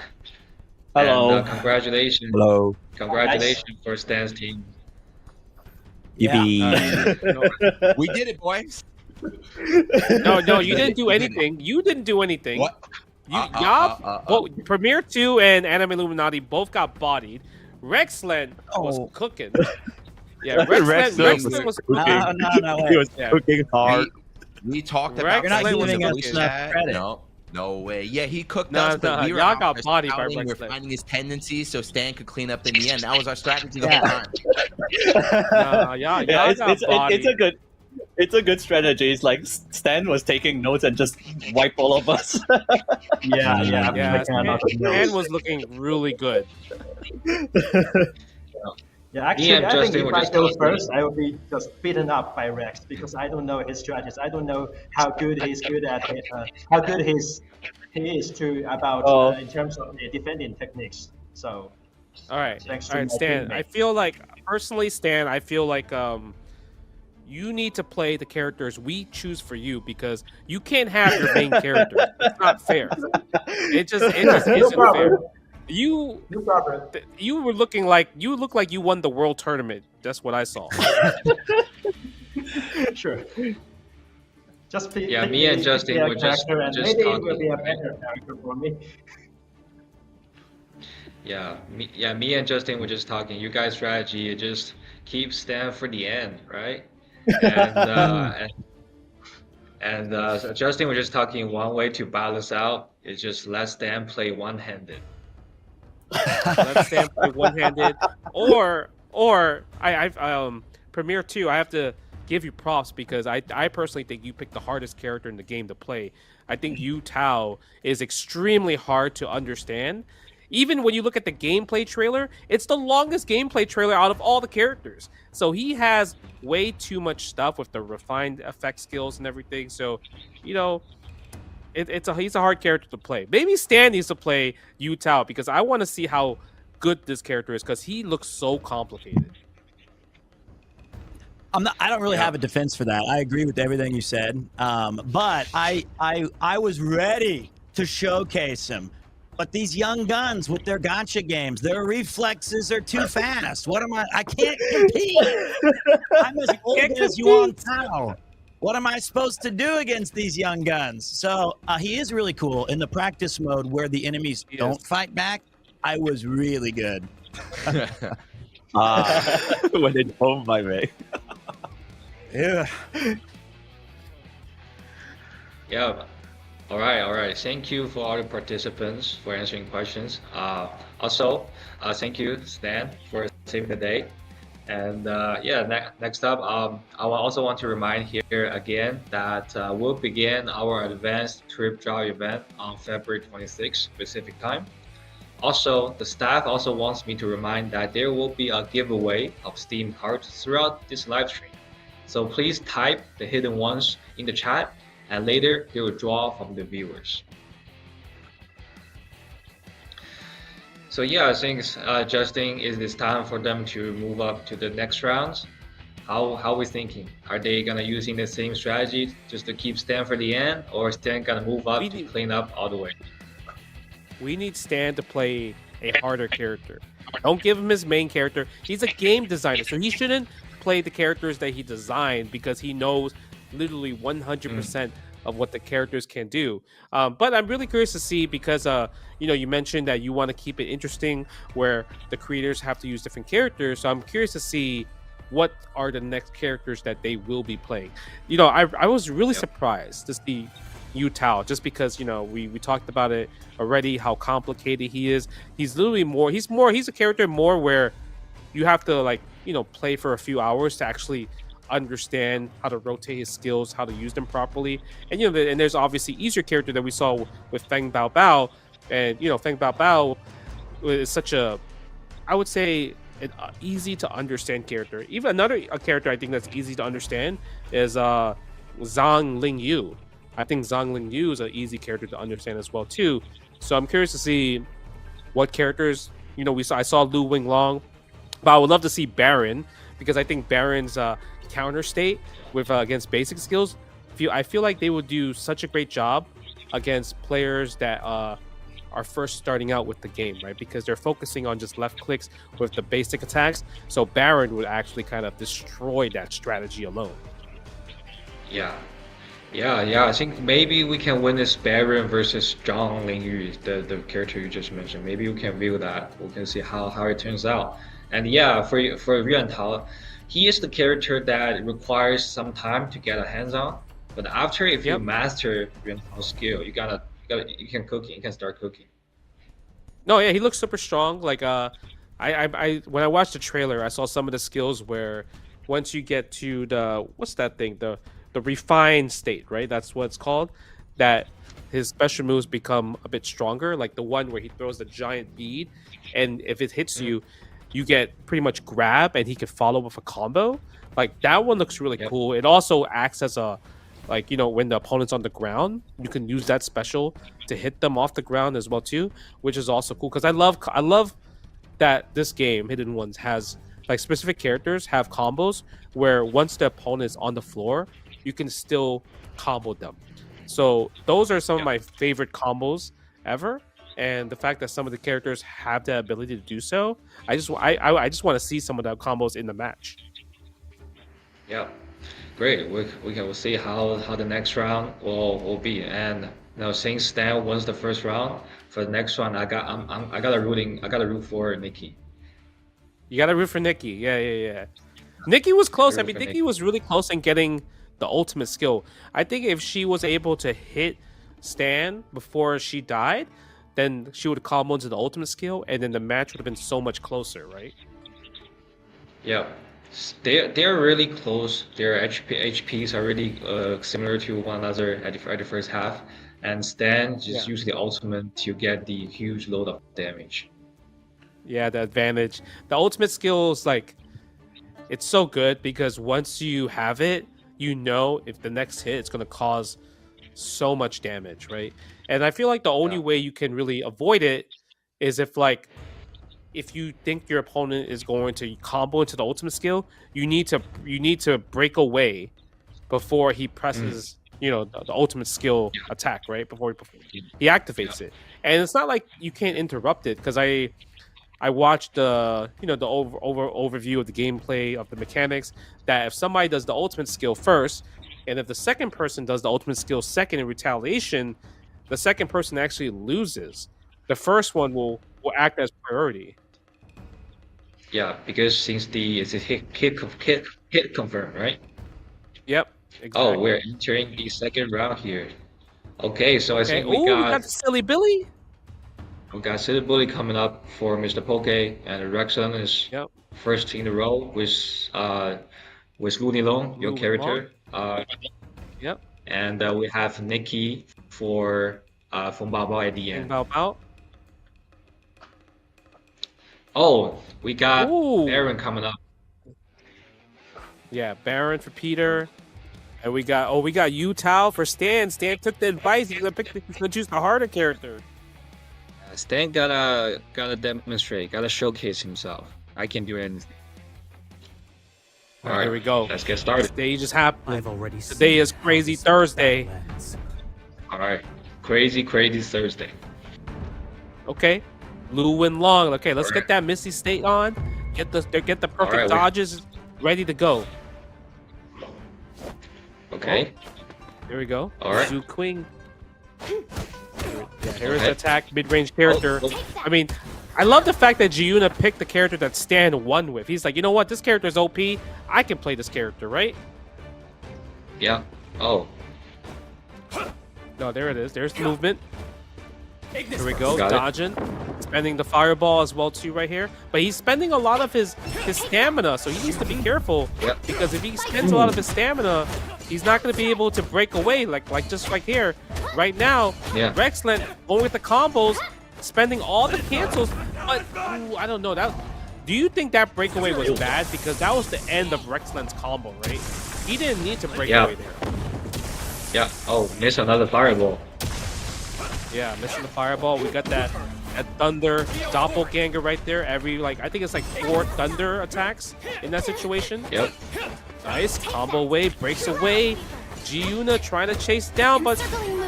Speaker 8: Hello.
Speaker 3: And, congratulations.
Speaker 6: Hello.
Speaker 3: Congratulations for Stan's team.
Speaker 6: Yippee.
Speaker 1: We did it, boys.
Speaker 2: No, you didn't do anything. You didn't do anything.
Speaker 1: What?
Speaker 2: Well, Premiere 2 and Anime Illuminati both got bodied. Rexland was
Speaker 7: Oh.
Speaker 2: cooking. Yeah, Rexland was cooking.
Speaker 7: No way.
Speaker 6: He was
Speaker 2: Yeah.
Speaker 6: cooking hard.
Speaker 1: We talked
Speaker 2: Rex
Speaker 1: about
Speaker 2: You're not
Speaker 1: fighting
Speaker 2: giving
Speaker 1: in
Speaker 2: us
Speaker 1: the voice
Speaker 7: enough
Speaker 1: chat.
Speaker 7: credit.
Speaker 1: No way. Yeah, he cooked
Speaker 2: No,
Speaker 1: us, but
Speaker 2: no,
Speaker 1: we were
Speaker 2: y'all
Speaker 1: out
Speaker 2: got
Speaker 1: there
Speaker 2: bodied by
Speaker 1: scouting, we're
Speaker 2: Rexland.
Speaker 1: finding his tendencies so Stan could clean up in the end. That was our strategy the
Speaker 7: Yeah.
Speaker 1: whole time.
Speaker 2: Nah, y'all
Speaker 8: Yeah,
Speaker 2: got bodied.
Speaker 8: it's a good. It's a good strategy. It's like Stan was taking notes and just wipe all of us.
Speaker 4: Yeah, yeah. I'm
Speaker 2: Yeah,
Speaker 4: making a lot of
Speaker 2: Stan
Speaker 4: notes.
Speaker 2: was looking really good.
Speaker 4: Yeah, actually,
Speaker 3: and
Speaker 4: I think
Speaker 3: Justin
Speaker 4: if
Speaker 3: were
Speaker 4: I
Speaker 3: just
Speaker 4: go
Speaker 3: talking.
Speaker 4: first, I will be just beaten up by Rex because I don't know his strategies. I don't know how good he's good at it, how good he is to about
Speaker 8: Oh.
Speaker 4: in terms of the defending techniques. So
Speaker 2: All right,
Speaker 4: thanks
Speaker 2: all
Speaker 4: to
Speaker 2: right,
Speaker 4: my
Speaker 2: Stan.
Speaker 4: teammate.
Speaker 2: I feel like personally, Stan. I feel like you need to play the characters we choose for you because you can't have your main character. It's not fair. It just
Speaker 4: No
Speaker 2: isn't fair.
Speaker 4: problem.
Speaker 2: You
Speaker 4: No problem.
Speaker 2: you were looking like you look like you won the world tournament. That's what I saw.
Speaker 4: Sure. Just pick,
Speaker 3: Yeah,
Speaker 4: pick
Speaker 3: me and
Speaker 4: pick
Speaker 3: Justin
Speaker 4: their
Speaker 3: were just
Speaker 4: character and
Speaker 3: just
Speaker 4: maybe it will be a
Speaker 3: talking.
Speaker 4: better character for me.
Speaker 3: Yeah, me and Justin were just talking. You guys' strategy is just keep Stan for the end, right? And so Justin was just talking. One way to balance out is just let Stan play one-handed.
Speaker 2: Let Stan play one-handed, or Premiere 2. I have to give you props because I personally think you picked the hardest character in the game to play. I think Yu Tao is extremely hard to understand. Even when you look at the gameplay trailer, it's the longest gameplay trailer out of all the characters. So he has way too much stuff with the refined effect skills and everything. So, you know, he's a hard character to play. Maybe Stan needs to play Yu Tao because I want to see how good this character is because he looks so complicated.
Speaker 7: I don't really have a defense for that. I agree with everything you said, but I was ready to showcase him. But these young guns with their gotcha games, their reflexes are too fast. What am I? I can't compete. I'm as old as Yuan Tao. What am I supposed to do against these young guns? So he is really cool in the practice mode where the enemies don't fight back. I was really good.
Speaker 6: When they don't fight back.
Speaker 7: Yeah.
Speaker 3: Yeah. All right. Thank you for all the participants for answering questions. Also, thank you, Stan, for saving the day. And next up, I also want to remind here again that we'll begin our advanced trip draw event on February 26th Pacific time. Also, the staff also wants me to remind that there will be a giveaway of Steam cards throughout this live stream. So please type the hidden ones in the chat, and later they will draw from the viewers. So yeah, I think Justin, is this time for them to move up to the next rounds? How are we thinking? Are they gonna using the same strategy just to keep Stan for the end, or Stan gonna move up to clean up all the way?
Speaker 2: We need Stan to play a harder character. Don't give him his main character. He's a game designer, so he shouldn't play the characters that he designed because he knows literally 100% of what the characters can do. But I'm really curious to see because you mentioned that you want to keep it interesting where the creators have to use different characters. So I'm curious to see what are the next characters that they will be playing. I was really surprised to see Yu Tao just because we talked about it already, how complicated he is. He's literally he's a character more where you have to play for a few hours to actually understand how to rotate his skills, how to use them properly. And and there's obviously easier character that we saw with Feng Bao Bao, and Feng Bao Bao is such a, I would say, an easy to understand character. Even another character I think that's easy to understand is Zhang Lingyu. I think Zhang Lingyu is an easy character to understand as well too. So I'm curious to see what characters I saw Lu Winglong, but I would love to see Baron because I think Baron's counter state with against basic skills. I feel like they would do such a great job against players that are first starting out with the game, right? Because they're focusing on just left clicks with the basic attacks. So Baron would actually kind of destroy that strategy alone.
Speaker 3: Yeah. I think maybe we can win this Baron versus Zhang Lingyu, the character you just mentioned. Maybe we can view that. We can see how it turns out. And yeah, for Yuan Tao, he is the character that requires some time to get a hands on. But after, if you master Yuan Tao's skill, you can start cooking.
Speaker 2: No, yeah, he looks super strong. Like when I watched the trailer, I saw some of the skills where once you get to the what's that thing? The refined state, right? That's what it's called. That his special moves become a bit stronger, like the one where he throws the giant bead, and if it hits you, you get pretty much grab, and he can follow with a combo. Like that one looks really cool. It also acts as a like, you know, when the opponent's on the ground, you can use that special to hit them off the ground as well too, which is also cool because I love that this game Hidden Ones has like specific characters have combos where once the opponent is on the floor, you can still combo them. So those are some of my favorite combos ever, and the fact that some of the characters have the ability to do so, I just want to see some of the combos in the match.
Speaker 3: Yeah, great. We'll see how the next round will be. And now since Stan wins the first round, for the next round I gotta root for Nikki.
Speaker 2: You gotta root for Nikki. Yeah. Nikki was close. I mean, Nikki was really close in getting the ultimate skill. I think if she was able to hit Stan before she died, then she would combo into the ultimate skill, and then the match would have been so much closer, right?
Speaker 3: Yeah, they're really close. Their HPs are really similar to one another at the first half, and Stan just used the ultimate to get the huge load of damage.
Speaker 2: Yeah, the advantage. The ultimate skill is like, it's so good because once you have it, you know if the next hit it's going to cause so much damage, right? And I feel like the only way you can really avoid it is if you think your opponent is going to combo into the ultimate skill, you need to break away before he presses you know, the ultimate skill attack, right? Before he activates it. And it's not like you can't interrupt it, because I watched the overview of the gameplay of the mechanics, that if somebody does the ultimate skill first, and if the second person does the ultimate skill second in retaliation, the second person actually loses. The first one will act as priority.
Speaker 3: Yeah, because since it's a hit confirm, right?
Speaker 2: Yep. Exactly.
Speaker 3: Oh, we're entering the second round here. Okay, so I think we got
Speaker 2: Silly Billy.
Speaker 3: We got Silly Billy coming up for Mr. Poke, and Rexon is first in the row with Looney Long, your character.
Speaker 2: Yep.
Speaker 3: And we have Nikki for from Bao Bao at the end.
Speaker 2: Bao Bao.
Speaker 3: Oh, we got Baron coming up.
Speaker 2: Yeah, Baron for Peter. And we got Yu Tao for Stan. Stan took the advice. He's gonna choose the harder character.
Speaker 11: Stan gotta demonstrate, gotta showcase himself. I can do anything.
Speaker 3: All right,
Speaker 2: here we go.
Speaker 3: Let's get started.
Speaker 2: Today just happened. Today is Crazy Thursday.
Speaker 3: All right, Crazy Thursday.
Speaker 2: Okay, Lu Wen Long. Okay, let's get that Misty State on. Get the perfect dodges ready to go.
Speaker 3: Okay.
Speaker 2: Here we go.
Speaker 3: All right.
Speaker 2: Zhu Qing. Here's the attack mid-range character. I mean, I love the fact that Giuna picked the character that Stan won with. He's like, you know what? This character is OP. I can play this character, right?
Speaker 3: Yeah. Oh.
Speaker 2: No, there it is. There's the movement. Here we go. Dodging. Spending the fireball as well too right here. But he's spending a lot of his stamina, so he needs to be careful.
Speaker 3: Yep.
Speaker 2: Because if he spends a lot of his stamina, he's not going to be able to break away like just right here. Right now, Rexland going with the combos, spending all the cancels. But I don't know. Do you think that breakaway was bad? Because that was the end of Rexland's combo, right? He didn't need to break away there.
Speaker 3: Yeah. Oh, miss another fireball.
Speaker 2: Yeah, missing the fireball. We got that Thunder doppelganger right there. I think it's like 4 Thunder attacks in that situation.
Speaker 3: Yep.
Speaker 2: Nice combo wave, breaks away. Giuna trying to chase down, but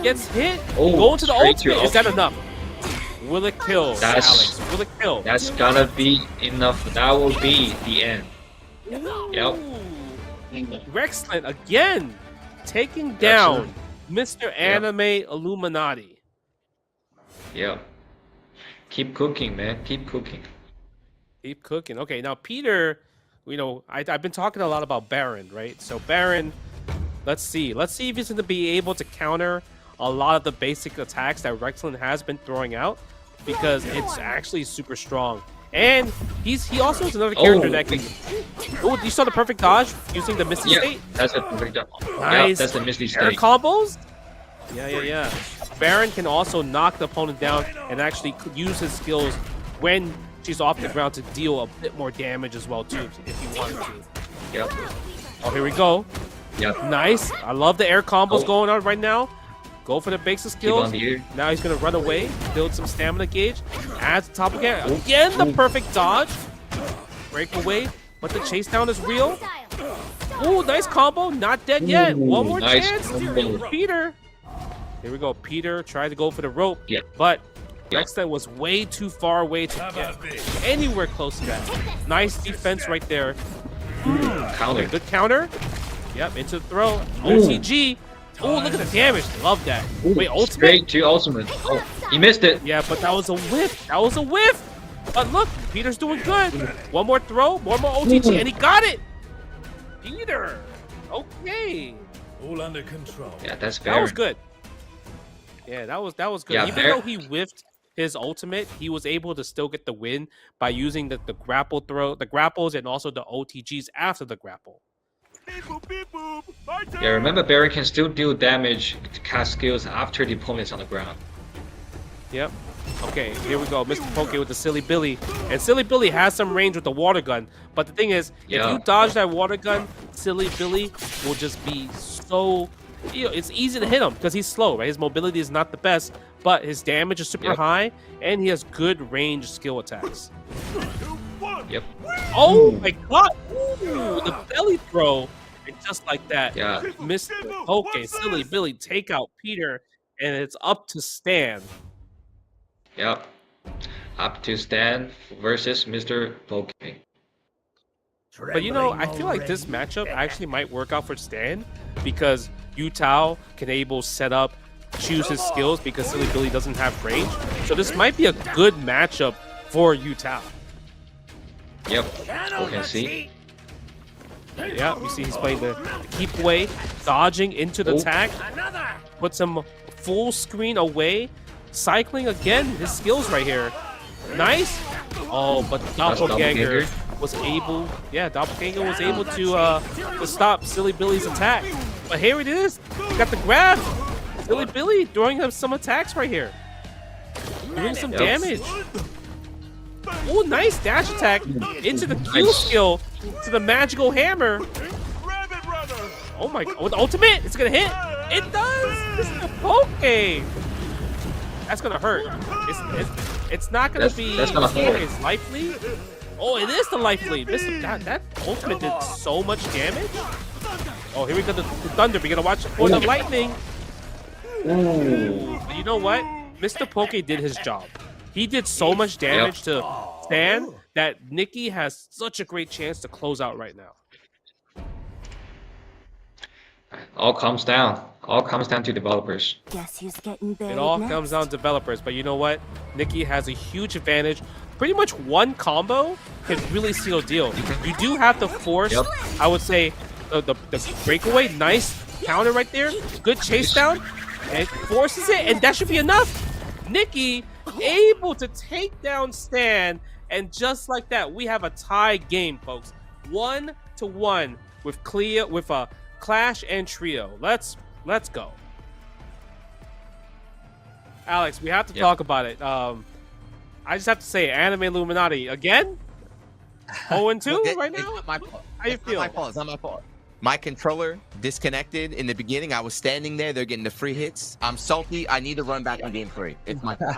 Speaker 2: gets hit. Going to the ultimate. Is that enough? Will it kill, Alex? Will it kill?
Speaker 3: That's gonna be enough. That will be the end. Yep.
Speaker 2: Rexland again taking down Mr. Anime Illuminati.
Speaker 3: Yeah. Keep cooking, man. Keep cooking.
Speaker 2: Keep cooking. Okay, now Peter, I've been talking a lot about Baron, right? So Baron, let's see if he's going to be able to counter a lot of the basic attacks that Rexland has been throwing out, because it's actually super strong. And he also is another character that can. Oh, you saw the perfect dodge using the Misty
Speaker 3: Yeah,
Speaker 2: State.
Speaker 3: that's a perfect dodge.
Speaker 2: Nice.
Speaker 3: Yeah, that's the Misty
Speaker 2: Air
Speaker 3: State.
Speaker 2: combos. Yeah. Baron can also knock the opponent down and actually use his skills when she's off the ground to deal a bit more damage as well too, if you wanted to.
Speaker 3: Yep.
Speaker 2: Oh, here we go.
Speaker 3: Yep.
Speaker 2: Nice. I love the air combos
Speaker 3: Oh.
Speaker 2: going on right now. Go for the basic
Speaker 3: Keep
Speaker 2: skills.
Speaker 3: on the air.
Speaker 2: Now he's gonna run away, build some stamina gauge, adds top again. Again, the perfect dodge. Break away, but the chase down is real. Ooh, nice combo. Not dead yet. One more
Speaker 3: nice
Speaker 2: chance.
Speaker 3: combo.
Speaker 2: Peter. Here we go. Peter tried to go for the rope,
Speaker 3: Yeah.
Speaker 2: but
Speaker 3: Yeah.
Speaker 2: Rexland was way too far away to get anywhere close to that. Nice defense right there.
Speaker 3: Counter.
Speaker 2: Good counter. Yep, into the throw. OTG. Oh, look at the damage. Love that. Wait, ultimate?
Speaker 3: Straight to ultimate. Oh, he missed it.
Speaker 2: Yeah, but that was a whiff. That was a whiff. But look, Peter's doing good. One more throw, one more OTG, and he got it. Peter. Okay.
Speaker 10: All under control.
Speaker 3: Yeah, that's fair.
Speaker 2: That was good. Yeah, that was good.
Speaker 3: Yeah,
Speaker 2: Even
Speaker 3: fair.
Speaker 2: though he whiffed his ultimate, he was able to still get the win by using the grapple throw, the grapples, and also the OTGs after the grapple.
Speaker 3: Yeah, remember Baron can still deal damage to cast skills after the opponent is on the ground.
Speaker 2: Yep. Okay, here we go. Mr. Poke with the Silly Billy. And Silly Billy has some range with the water gun. But the thing is,
Speaker 3: Yeah.
Speaker 2: if you dodge that water gun, Silly Billy will just be so... You know, it's easy to hit him because he's slow, right? His mobility is not the best, but his damage is super
Speaker 3: Yep.
Speaker 2: high, and he has good range skill attacks.
Speaker 3: Yep.
Speaker 2: Oh my god! Ooh, the belly throw. And just like that,
Speaker 3: Yeah.
Speaker 2: Mr. Poke, Silly Billy take out Peter, and it's up to Stan.
Speaker 3: Yep. Up to Stan versus Mr. Poke.
Speaker 2: But you know, I feel like this matchup actually might work out for Stan because Yu Tao can able set up, choose his skills because Silly Billy doesn't have range. So this might be a good matchup for Yu Tao.
Speaker 3: Yep. Okay, see?
Speaker 2: Yeah, you see he's playing the keep away, dodging into the
Speaker 3: Oh.
Speaker 2: tag, puts him full screen away, cycling again, his skills right here. Nice. Oh, but Doppelganger
Speaker 3: Doppelganger.
Speaker 2: was able, Doppelganger was able to stop Silly Billy's attack. But here it is, got the grab. Silly Billy throwing him some attacks right here, doing some
Speaker 3: Yep.
Speaker 2: damage. Oh, nice dash attack into the Q
Speaker 3: Nice.
Speaker 2: skill to the magical hammer. Oh my god, with the ultimate, it's gonna hit. It does! It's the Poke! That's gonna hurt. It's not gonna be
Speaker 3: that's gonna hurt.
Speaker 2: It's life lead. Oh, it is the life lead. That ultimate did so much damage. Oh, here we go, the thunder. We gotta watch for the lightning. Ooh. But you know what? Mr. Poke did his job. He did so much damage to Stan that Nikki has such a great chance to close out right now.
Speaker 3: All comes down. All comes down to developers.
Speaker 12: Guess who's getting buried
Speaker 2: It all
Speaker 12: next?
Speaker 2: comes down to developers, but you know what? Nikki has a huge advantage. Pretty much one combo can really seal a deal. You do have to force,
Speaker 3: Yep.
Speaker 2: I would say, the breakaway. Nice counter right there. Good chase down. And it forces it, and that should be enough. Nikki able to take down Stan, and just like that, we have a tie game, folks. 1-1 with Clea, with a Clash and Trio. Let's go. Alex, we have to talk about it. I just have to say, Anime Illuminati again. 0-2 right
Speaker 1: It's
Speaker 2: now.
Speaker 1: not my fault.
Speaker 2: How you
Speaker 1: It's
Speaker 2: feel?
Speaker 1: not my fault. It's not my fault. My controller disconnected in the beginning. I was standing there. They're getting the free hits. I'm salty. I need to run back on game 3. It's my fault.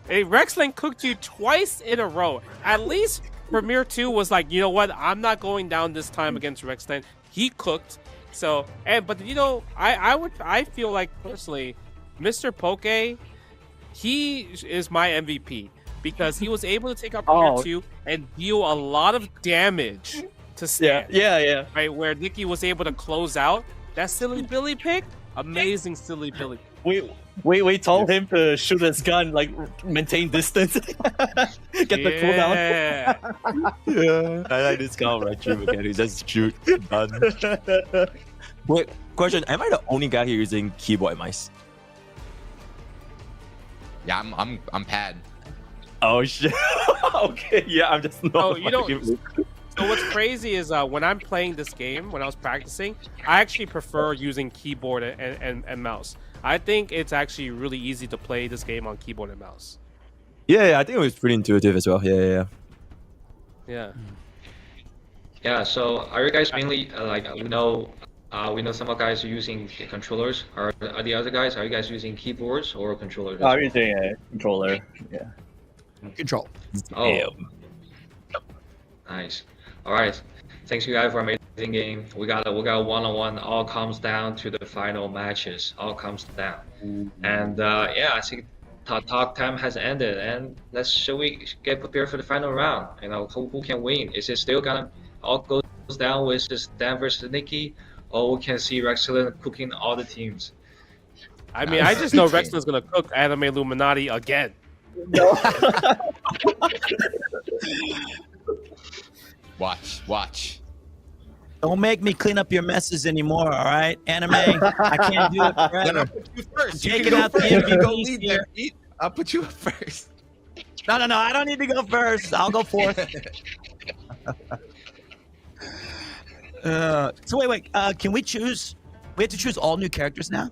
Speaker 2: Rexland cooked you twice in a row. At least Premier 2 was like, you know what? I'm not going down this time against Rexland. He cooked. So, but you know, I feel like personally, Mr. Poke, he is my MVP because he was able to take out Premier 2 and deal a lot of damage to Stan.
Speaker 8: Yeah.
Speaker 2: Right, where Nikki was able to close out that Silly Billy pick. Amazing Silly Billy.
Speaker 8: We told him to shoot his gun, like maintain distance, get the cooldown.
Speaker 6: Yeah, I like this kind of retro again. He just shoot done. Wait, question: am I the only guy here using keyboard and mice?
Speaker 1: Yeah, I'm pad.
Speaker 6: Oh shit. Okay, yeah, I'm just not.
Speaker 2: Oh, you know,
Speaker 6: fucking-
Speaker 2: so what's crazy is when I'm playing this game, when I was practicing, I actually prefer using keyboard and mouse. I think it's actually really easy to play this game on keyboard and mouse.
Speaker 6: Yeah, I think it was pretty intuitive as well. Yeah.
Speaker 2: Yeah.
Speaker 3: Yeah. So are you guys mainly we know some of guys are using the controllers. Are the other guys? Are you guys using keyboards or controllers?
Speaker 8: I'm using a controller. Yeah.
Speaker 7: Control.
Speaker 3: Oh, nice. All right. Thanks you guys for an amazing game. We got one-on-one. All comes down to the final matches. All comes down. And yeah, I think talk time has ended. And shall we get prepared for the final round? You know, who can win? Is it still gonna all goes down with just Dan versus Nikki, or we can see Rexcellent cooking all the teams?
Speaker 2: I mean, I just know Rexland's gonna cook Anime Illuminati again.
Speaker 1: Watch.
Speaker 7: Don't make me clean up your messes anymore, all right? Anime, I can't do it
Speaker 1: Then I'll
Speaker 7: forever.
Speaker 1: put you first. You
Speaker 7: Taking
Speaker 1: can go
Speaker 7: out the
Speaker 1: first. You go
Speaker 7: MVPs
Speaker 1: lead
Speaker 7: here.
Speaker 1: there, Pete. I'll put you up first.
Speaker 7: No, I don't need to go first. I'll go fourth. So wait. Can we choose? We have to choose all new characters now.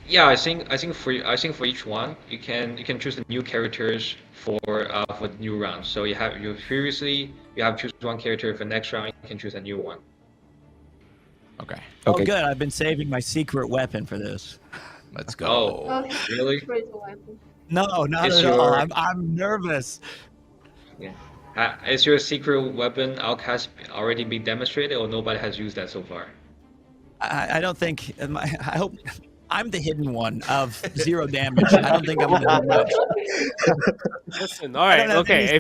Speaker 3: Yeah, I think for each one you can choose the new characters for the new round. So you have choose one character for next round. You can choose a new one.
Speaker 1: Okay.
Speaker 7: Oh, good. I've been saving my secret weapon for this.
Speaker 1: Let's go.
Speaker 3: Oh, really?
Speaker 7: No, not
Speaker 3: It's
Speaker 7: at all.
Speaker 3: your-
Speaker 7: I'm nervous.
Speaker 3: Yeah. Is your secret weapon Outcast already been demonstrated, or nobody has used that so far?
Speaker 7: I don't think. I hope. I'm the hidden one of 0 damage. I don't think I'm gonna do much.
Speaker 2: Listen, all right,
Speaker 7: don't have
Speaker 2: okay.
Speaker 7: any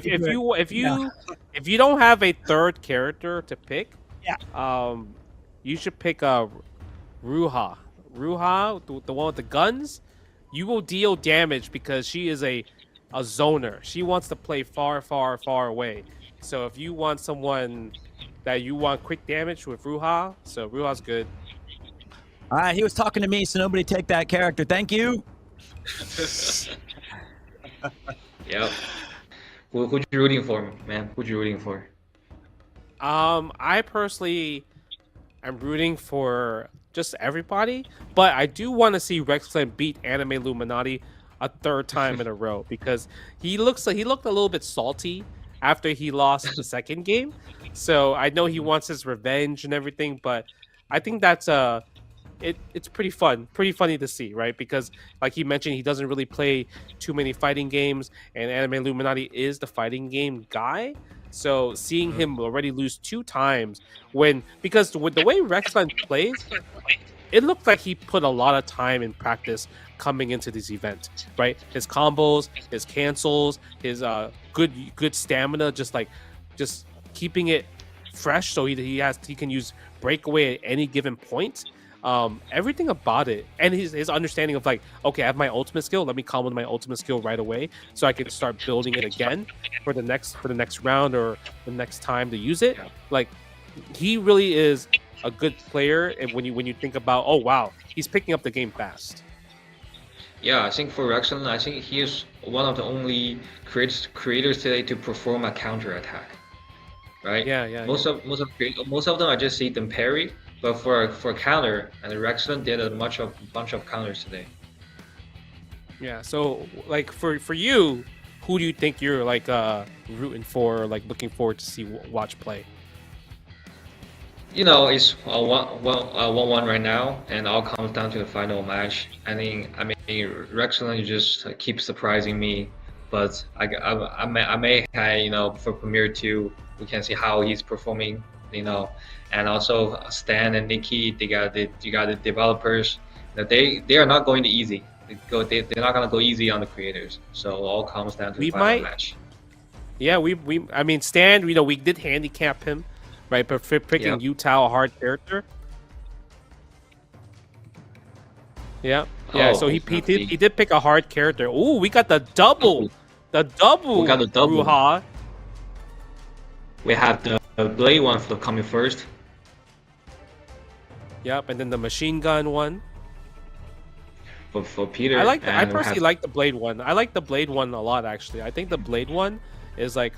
Speaker 2: If you don't have a third character to pick,
Speaker 7: Yeah.
Speaker 2: you should pick Ruha. Ruha, the one with the guns. You will deal damage because she is a zoner. She wants to play far, far, far away. So if you want someone that you want quick damage with Ruha, so Ruha's good.
Speaker 7: All right, he was talking to me, so nobody take that character. Thank you.
Speaker 3: Yep. Who you rooting for, man? Who you rooting for?
Speaker 2: I personally am rooting for just everybody, but I do want to see Rexland beat Anime Illuminati a third time in a row because he looked a little bit salty after he lost the second game. So I know he wants his revenge and everything, but I think that's it's pretty funny to see, right? Because like he mentioned, he doesn't really play too many fighting games, and Anime Illuminati is the fighting game guy. So seeing him already lose 2 times because with the way Rexland plays, it looked like he put a lot of time in practice coming into this event, right? His combos, his cancels, his good stamina, just keeping it fresh so he can use breakaway at any given point. Everything about it, and his understanding of like, okay, I have my ultimate skill, let me combo my ultimate skill right away so I can start building it again for the next round or the next time to use it. Like, he really is a good player, and when you think about, oh wow, he's picking up the game fast.
Speaker 3: Yeah, I think for Rexon, I think he is one of the only creators today to perform a counter attack. Right?
Speaker 2: Yeah.
Speaker 3: Most of them I just see them parry, but for counter, and Rexon did a bunch of counters today.
Speaker 2: Yeah. So like for you, who do you think you're like rooting for, or like looking forward to see watch play?
Speaker 3: You know, it's 1-1 right now, and all comes down to the final match. I mean, Rexon just keeps surprising me, but I may for Premier 2, we can see how he's performing, and also Stan and Nikki, you got the developers, that they are not going to easy. They're not gonna go easy on the creators. So all comes down to the final match.
Speaker 2: Yeah, I mean, Stan, we did handicap him, right? But for picking Yutao, a hard character. Yeah. So he did pick a hard character. Ooh, we got the double.
Speaker 3: We got the double.
Speaker 2: Ruha.
Speaker 3: We have the blade one for coming first.
Speaker 2: Yep, and then the machine gun one.
Speaker 3: for Peter.
Speaker 2: I
Speaker 3: and we
Speaker 2: personally
Speaker 3: have-
Speaker 2: like the Blade one. I like the Blade one a lot, actually. I think the Blade one is like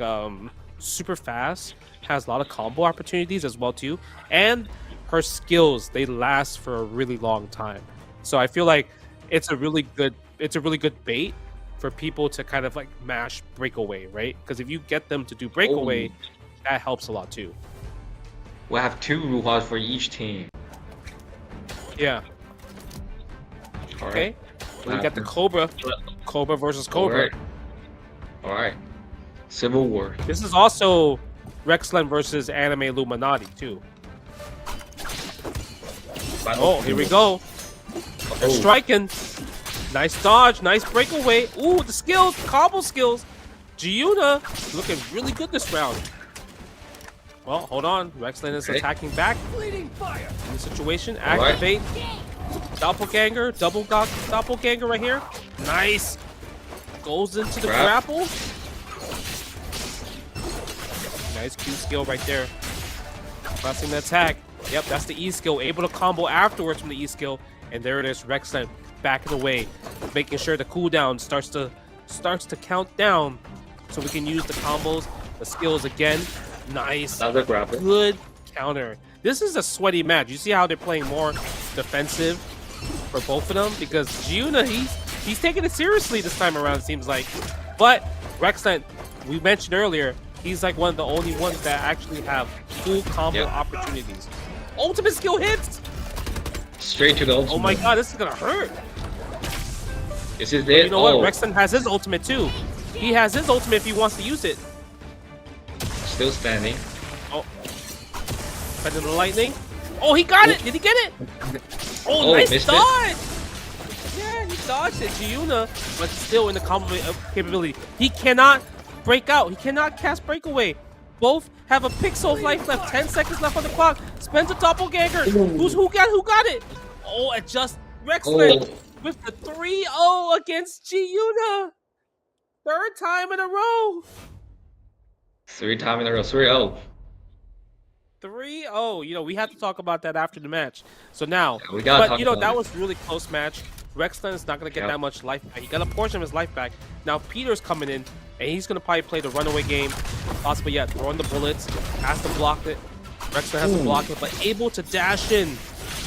Speaker 2: super fast, has a lot of combo opportunities as well too, and her skills, they last for a really long time. So I feel like it's a really good bait for people to kind of like mash breakaway, right? Because if you get them to do breakaway, that helps a lot too.
Speaker 3: We have 2 Ruhas for each team.
Speaker 2: Yeah.
Speaker 3: All
Speaker 2: Okay.
Speaker 3: right.
Speaker 2: We got the Cobra versus Cobra.
Speaker 3: All right. Civil War.
Speaker 2: This is also Rexland versus Anime Illuminati too. Oh, here we go. They're striking. Nice dodge, nice breakaway. Ooh, the skills, combo skills. Giuna looking really good this round. Well, hold on. Rexland is attacking back.
Speaker 9: Bleeding fire.
Speaker 2: In the situation, activate. Doppelganger, doppelganger right here. Nice. Goes into the grapple. Nice Q skill right there. Pressing the attack. Yep, that's the E skill. Able to combo afterwards from the E skill. And there it is, Rexland backing away, making sure the cooldown starts to count down so we can use the combos, the skills again. Nice.
Speaker 3: Another grapple.
Speaker 2: Good counter. This is a sweaty match. You see how they're playing more defensive for both of them? Because Giuna, he's taking it seriously this time around, it seems like. But Rexland, we mentioned earlier, he's like one of the only ones that actually have full combo opportunities. Ultimate skill hits!
Speaker 3: Straight to the ultimate.
Speaker 2: Oh my god, this is gonna hurt.
Speaker 3: This is
Speaker 2: But
Speaker 3: it.
Speaker 2: you know what? Rexland has his ultimate too. He has his ultimate if he wants to use it.
Speaker 3: Still standing.
Speaker 2: Oh. Better than the lightning. Oh, he got it! Did he get it? Oh, nice
Speaker 3: missed
Speaker 2: dodge! Yeah, he dodged it. Giuna, but still in the combo capability. He cannot break out. He cannot cast breakaway. Both have a pixel of life left. 10 seconds left on the clock. Spends a doppelganger. Who got it? Oh, it just Rexland with the 3-0 against Giuna. 3rd time in a row.
Speaker 3: 3 times in a row. 3-0.
Speaker 2: 3-0. You know, we have to talk about that after the match. So now,
Speaker 3: we gotta
Speaker 2: but
Speaker 3: talk
Speaker 2: you know,
Speaker 3: about
Speaker 2: that
Speaker 3: it.
Speaker 2: was a really close match. Rexland is not going to get that much life back. He got a portion of his life back. Now Peter's coming in, and he's going to probably play the runaway game. Possibly, yeah, throwing the bullets. Has to block it. Rexland has to block it, but able to dash in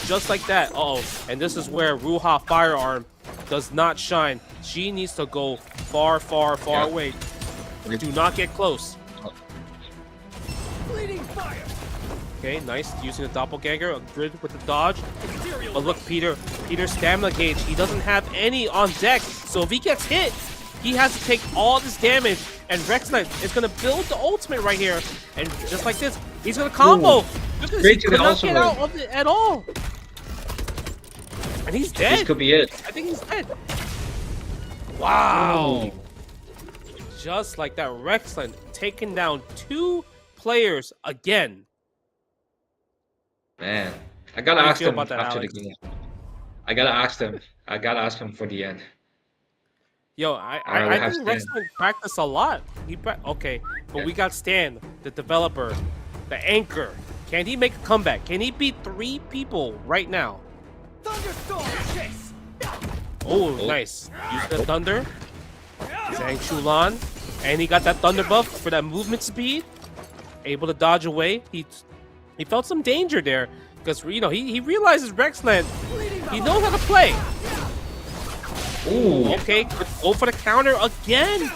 Speaker 2: just like that. Uh-oh. And this is where Ruha Firearm does not shine. She needs to go far, far, far away. Do not get close.
Speaker 9: Bleeding fire.
Speaker 2: Okay, nice. Using the doppelganger, a grid with the dodge. But look, Peter's stamina gauge, he doesn't have any on deck. So if he gets hit, he has to take all this damage. And Rexland is going to build the ultimate right here. And just like this, he's going to combo. Look at this, he could not get out of it at all. And he's dead.
Speaker 3: This could be it.
Speaker 2: I think he's dead. Wow. Just like that, Rexland taking down 2 players again.
Speaker 3: Man, I gotta
Speaker 2: How do you
Speaker 3: ask
Speaker 2: feel
Speaker 3: him
Speaker 2: about that,
Speaker 3: after
Speaker 2: Alex?
Speaker 3: the game. I gotta ask him for the end.
Speaker 2: Yo,
Speaker 3: Alright, we
Speaker 2: I
Speaker 3: have
Speaker 2: think
Speaker 3: Stan.
Speaker 2: Rexland practiced a lot. Okay, but we got Stan, the developer, the anchor. Can he make a comeback? Can he beat 3 people right now?
Speaker 9: Thunderstorm chase.
Speaker 2: Oh, nice. Use the thunder. Zhang Chulan. And he got that thunder buff for that movement speed. Able to dodge away. He felt some danger there. Because, you know, he realizes Rexland, he knows how to play.
Speaker 3: Ooh.
Speaker 2: Okay, go for the counter again.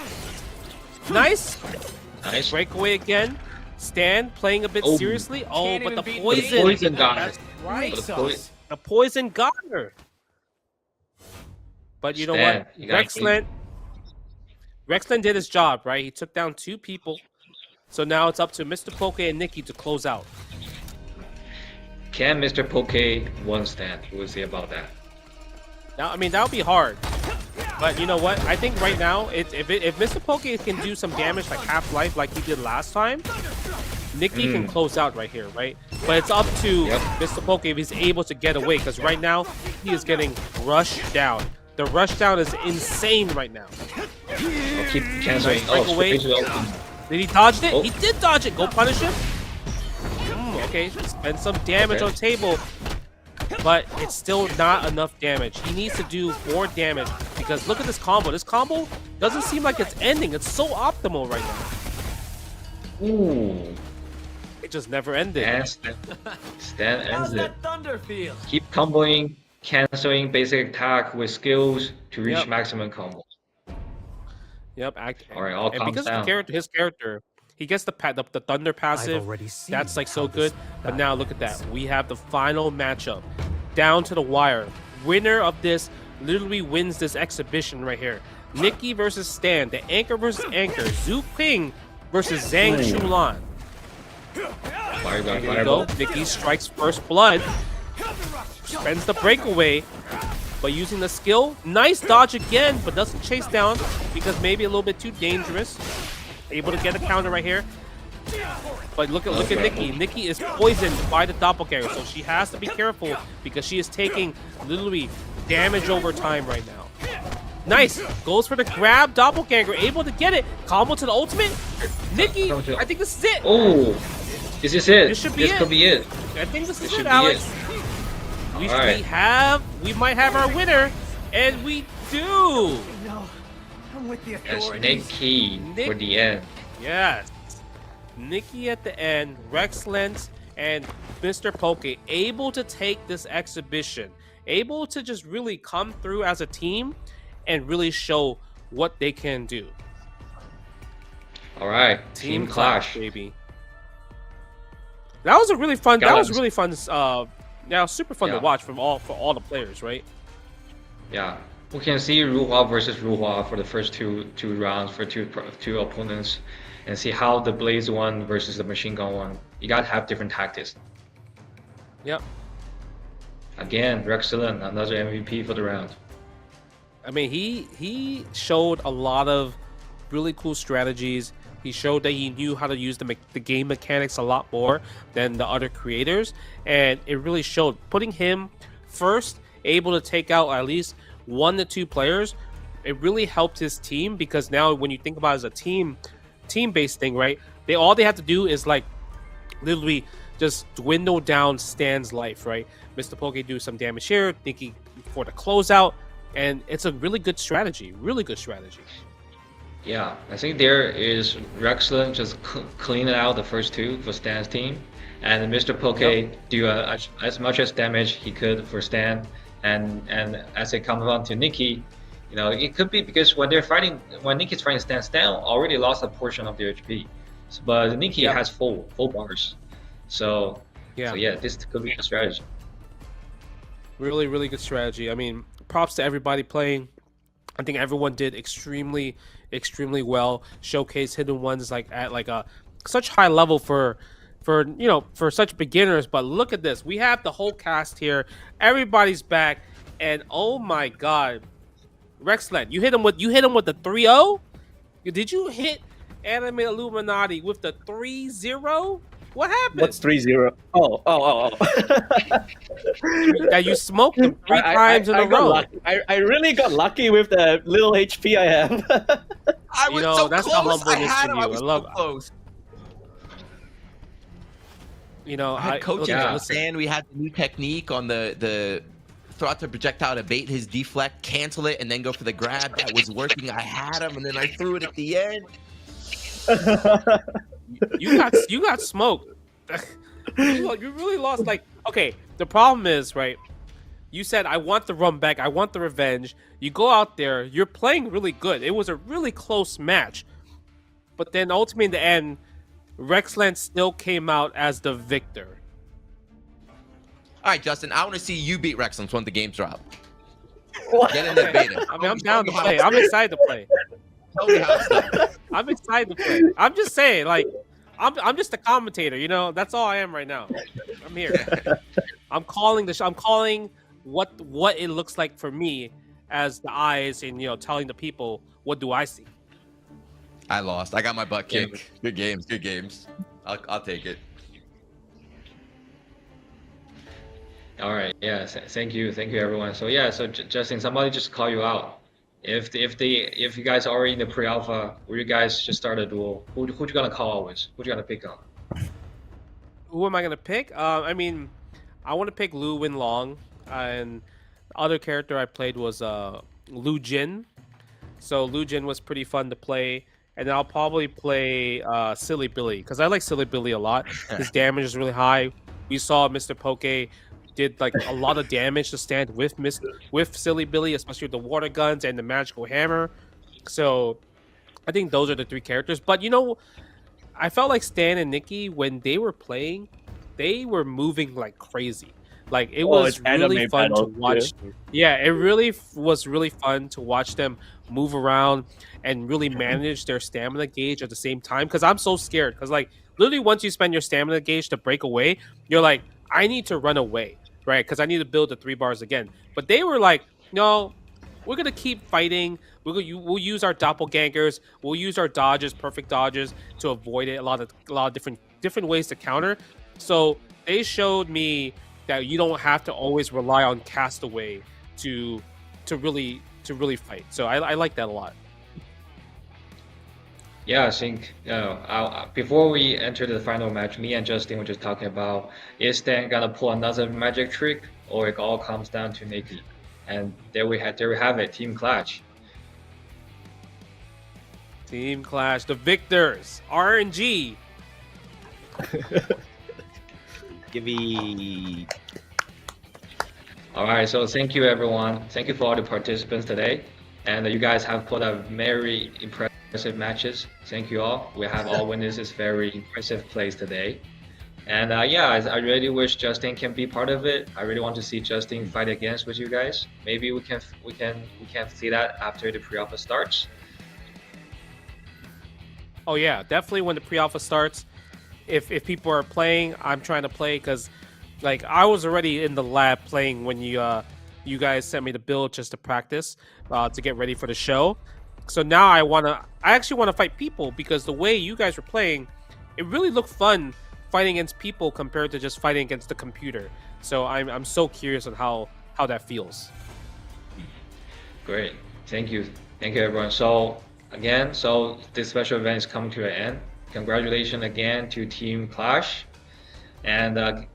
Speaker 2: Nice.
Speaker 3: Nice.
Speaker 2: Breakaway again. Stan playing a bit seriously. Oh,
Speaker 9: Can't
Speaker 2: but
Speaker 9: even
Speaker 2: the
Speaker 9: beat
Speaker 2: poison.
Speaker 3: The poison got
Speaker 2: That's
Speaker 3: her.
Speaker 2: right.
Speaker 9: Jesus.
Speaker 2: The poison got her. But you know
Speaker 3: Stan,
Speaker 2: what?
Speaker 3: you gotta
Speaker 2: Rexland did his job, right? He took down 2 people. So now it's up to Mr. Poke and Nikki to close out.
Speaker 3: Can Mr. Poke one stand? We'll see about that.
Speaker 2: Now, I mean, that would be hard. But you know what? I think right now, if Mr. Poke can do some damage like Half-Life like he did last time, Nikki can close out right here, right? But it's up to Mr. Poke if he's able to get away, because right now, he is getting rushed down. The rush down is insane right now.
Speaker 3: I'll keep canceling.
Speaker 2: Nice
Speaker 3: Oh,
Speaker 2: breakaway.
Speaker 3: straight to the open.
Speaker 2: Did he dodge it?
Speaker 3: Oh.
Speaker 2: He did dodge it. Go punish him. Okay, spend some damage on table. but it's still not enough damage. He needs to do more damage because look at this combo. This combo doesn't seem like it's ending. It's so optimal right now.
Speaker 3: Ooh.
Speaker 2: It just never ended.
Speaker 3: And Stan ends it.
Speaker 9: thunder feel?
Speaker 3: Keep comboing, canceling basic attack with skills to reach
Speaker 2: Yep.
Speaker 3: maximum combos.
Speaker 2: Yep.
Speaker 3: All right, all
Speaker 2: and
Speaker 3: calms
Speaker 2: because
Speaker 3: down.
Speaker 2: his character, he gets the thunder passive.
Speaker 10: already seen
Speaker 2: That's like so
Speaker 10: how this
Speaker 2: good. But now look at that.
Speaker 10: ends.
Speaker 2: We have the final matchup, down to the wire. Winner of this literally wins this exhibition right here. Nikki versus Stan, the anchor versus anchor. Zhu Ping versus Zhang Shulan.
Speaker 3: Fireball,
Speaker 2: Here we go. Nikki strikes first blood. Spends the breakaway. But using the skill, nice dodge again, but doesn't chase down because maybe a little bit too dangerous. Able to get a counter right here. But look at Nikki. Nikki is poisoned by the doppelganger, so she has to be careful because she is taking literally damage over time right now. Nice. Goes for the grab. Doppelganger able to get it. Combo to the ultimate. Nikki, I think this is it.
Speaker 3: Oh, this is it.
Speaker 2: This should be
Speaker 3: This
Speaker 2: it.
Speaker 3: could be it.
Speaker 2: I think this is
Speaker 3: should
Speaker 2: it,
Speaker 3: be
Speaker 2: Alex.
Speaker 3: Alright.
Speaker 2: We might have our winner, and we do.
Speaker 9: No, I'm with the
Speaker 3: That's
Speaker 9: authorities.
Speaker 3: Nikki for the end.
Speaker 2: Yes. Nikki at the end, Rexlent and Mr. Poke able to take this exhibition, able to just really come through as a team and really show what they can do.
Speaker 3: All right,
Speaker 2: Team
Speaker 3: Clash.
Speaker 2: baby. That was a really fun. That
Speaker 3: Got
Speaker 2: was
Speaker 3: it.
Speaker 2: really fun. Yeah, super fun to
Speaker 3: Yeah.
Speaker 2: watch for all the players, right?
Speaker 3: Yeah, we can see Ruhua versus Ruhua for the first two rounds for two opponents, and see how the Blaze one versus the Machine Gun one. You gotta have different tactics.
Speaker 2: Yep.
Speaker 3: Again, Rexcellent, another MVP for the round.
Speaker 2: I mean, he showed a lot of really cool strategies. He showed that he knew how to use the game mechanics a lot more than the other creators, and it really showed. Putting him first, able to take out at least 1 to 2 players, it really helped his team because now when you think about it as a team-based thing, right? All they have to do is like literally just dwindle down Stan's life, right? Mr. Poke do some damage here, Nikki for the closeout, and it's a really good strategy. Really good strategy.
Speaker 3: Yeah, I think there is Rexlent just cleaning out the first two for Stan's team, and Mr. Poke do as much as damage he could for Stan, and as it comes on to Nikki, you know, it could be because when Nikki's fighting Stan, Stan already lost a portion of their HP, but Nikki has full bars, so yeah, this could be a strategy.
Speaker 2: Really, really good strategy. I mean, props to everybody playing. I think everyone did extremely well. Showcase Hidden Ones like at like a such high level for such beginners. But look at this. We have the whole cast here. Everybody's back, and oh my god, Rexlent, you hit him with the 3-0? Did you hit Anime Illuminati with the 3-0? What happened?
Speaker 8: What's 3-0? Oh.
Speaker 2: That you smoked him 3 times in a
Speaker 8: got
Speaker 2: row.
Speaker 8: lucky. I really got lucky with the little HP I have.
Speaker 1: I was so
Speaker 2: that's the
Speaker 1: close. I
Speaker 2: humbleness
Speaker 1: had
Speaker 2: in
Speaker 1: him.
Speaker 2: you.
Speaker 1: I was
Speaker 2: love.
Speaker 1: so close.
Speaker 2: I
Speaker 1: I had coaching
Speaker 2: listen,
Speaker 1: from Stan. We had the new technique on the throw out the projectile to bait his deflect, cancel it, and then go for the grab. That was working. I had him, and then I threw it at the end.
Speaker 2: you got smoked. You really lost. Like, okay, the problem is, right? You said, I want the run back. I want the revenge. You go out there. You're playing really good. It was a really close match. But then ultimately in the end, Rexland still came out as the victor.
Speaker 1: All right, Justin, I want to see you beat Rexlent when the games drop.
Speaker 8: What?
Speaker 1: Get in there, beta.
Speaker 2: I mean, I'm down to play. I'm excited to play.
Speaker 1: Tell me how it's done.
Speaker 2: I'm excited to play. I'm just saying, like, I'm just a commentator, you know. That's all I am right now. I'm here. I'm calling the show. I'm calling what it looks like for me as the eyes, and telling the people what do I see.
Speaker 1: I lost. I got my butt kicked. Good games. Good games. I'll take it.
Speaker 3: All right. Yeah. Thank you, everyone. So yeah. So Justin, somebody just call you out. If you guys are already in the pre-alpha, will you guys just start a duel? Who you gonna call always? Who you gonna pick on?
Speaker 2: Who am I gonna pick? I mean, I want to pick Lu Winlong, and the other character I played was Lu Jin. So Lu Jin was pretty fun to play, and then I'll probably play Silly Billy because I like Silly Billy a lot. His damage is really high. We saw Mr. Poke did like a lot of damage to stand with Silly Billy, especially with the water guns and the magical hammer. So I think those are the three characters. But you know, I felt like Stan and Nikki when they were playing, they were moving like crazy. Like it was really fun to watch. Yeah, it really was really fun to watch them move around and really manage their stamina gauge at the same time. Because I'm so scared. Because like literally, once you spend your stamina gauge to break away, you're like, I need to run away, right? Because I need to build the 3 bars again. But they were like, no, we're gonna keep fighting. We'll use our doppelgangers. We'll use our dodges, perfect dodges, to avoid it. A lot of different ways to counter. So they showed me that you don't have to always rely on Castaway to really fight. So I like that a lot.
Speaker 3: Yeah, I think before we enter the final match, me and Justin were just talking about, is Stan gonna pull another magic trick, or it all comes down to Nikki? And there we have it, Team Clash.
Speaker 2: Team Clash, the victors, RNG.
Speaker 6: Give me.
Speaker 3: All right, so thank you everyone. Thank you for all the participants today, and you guys have put up very impressive matches. Thank you all. We have all witnesses very impressive plays today, and yeah, I really wish Justin can be part of it. I really want to see Justin fight against with you guys. Maybe we can see that after the pre-alpha starts.
Speaker 2: Oh yeah, definitely when the pre-alpha starts. If people are playing, I'm trying to play because, like, I was already in the lab playing when you guys sent me the build just to practice, to get ready for the show. So now I actually want to fight people because the way you guys were playing, it really looked fun fighting against people compared to just fighting against the computer. So I'm so curious on how that feels.
Speaker 3: Great, thank you everyone. So again, this special event is coming to an end. Congratulations again to Team Clash, and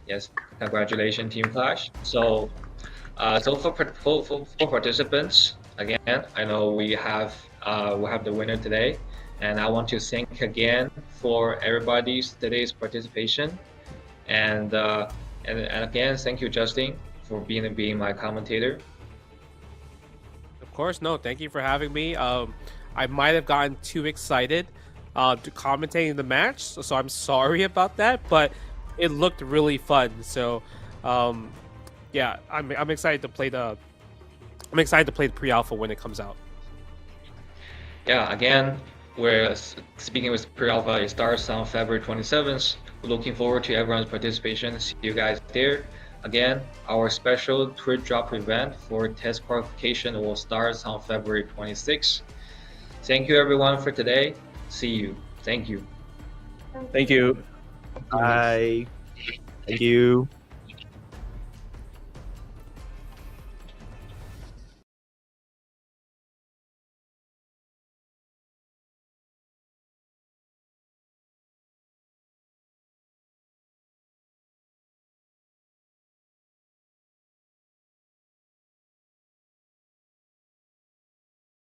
Speaker 3: yes, congratulations Team Clash. So for participants, again, I know we have the winner today, and I want to thank again for everybody's today's participation, and again, thank you Justin for being my commentator.
Speaker 2: Of course, no, thank you for having me. I might have gotten too excited to commentating the match, so I'm sorry about that, but it looked really fun. So yeah, I'm excited to play the pre-alpha when it comes out.
Speaker 3: Yeah, again, we're speaking with pre-alpha. It starts on February 27th. We're looking forward to everyone's participation. See you guys there. Again, our special Twitch drop event for test qualification will start on February 26th. Thank you everyone for today. See you. Thank you.
Speaker 8: Thank you.
Speaker 6: Bye. Thank you.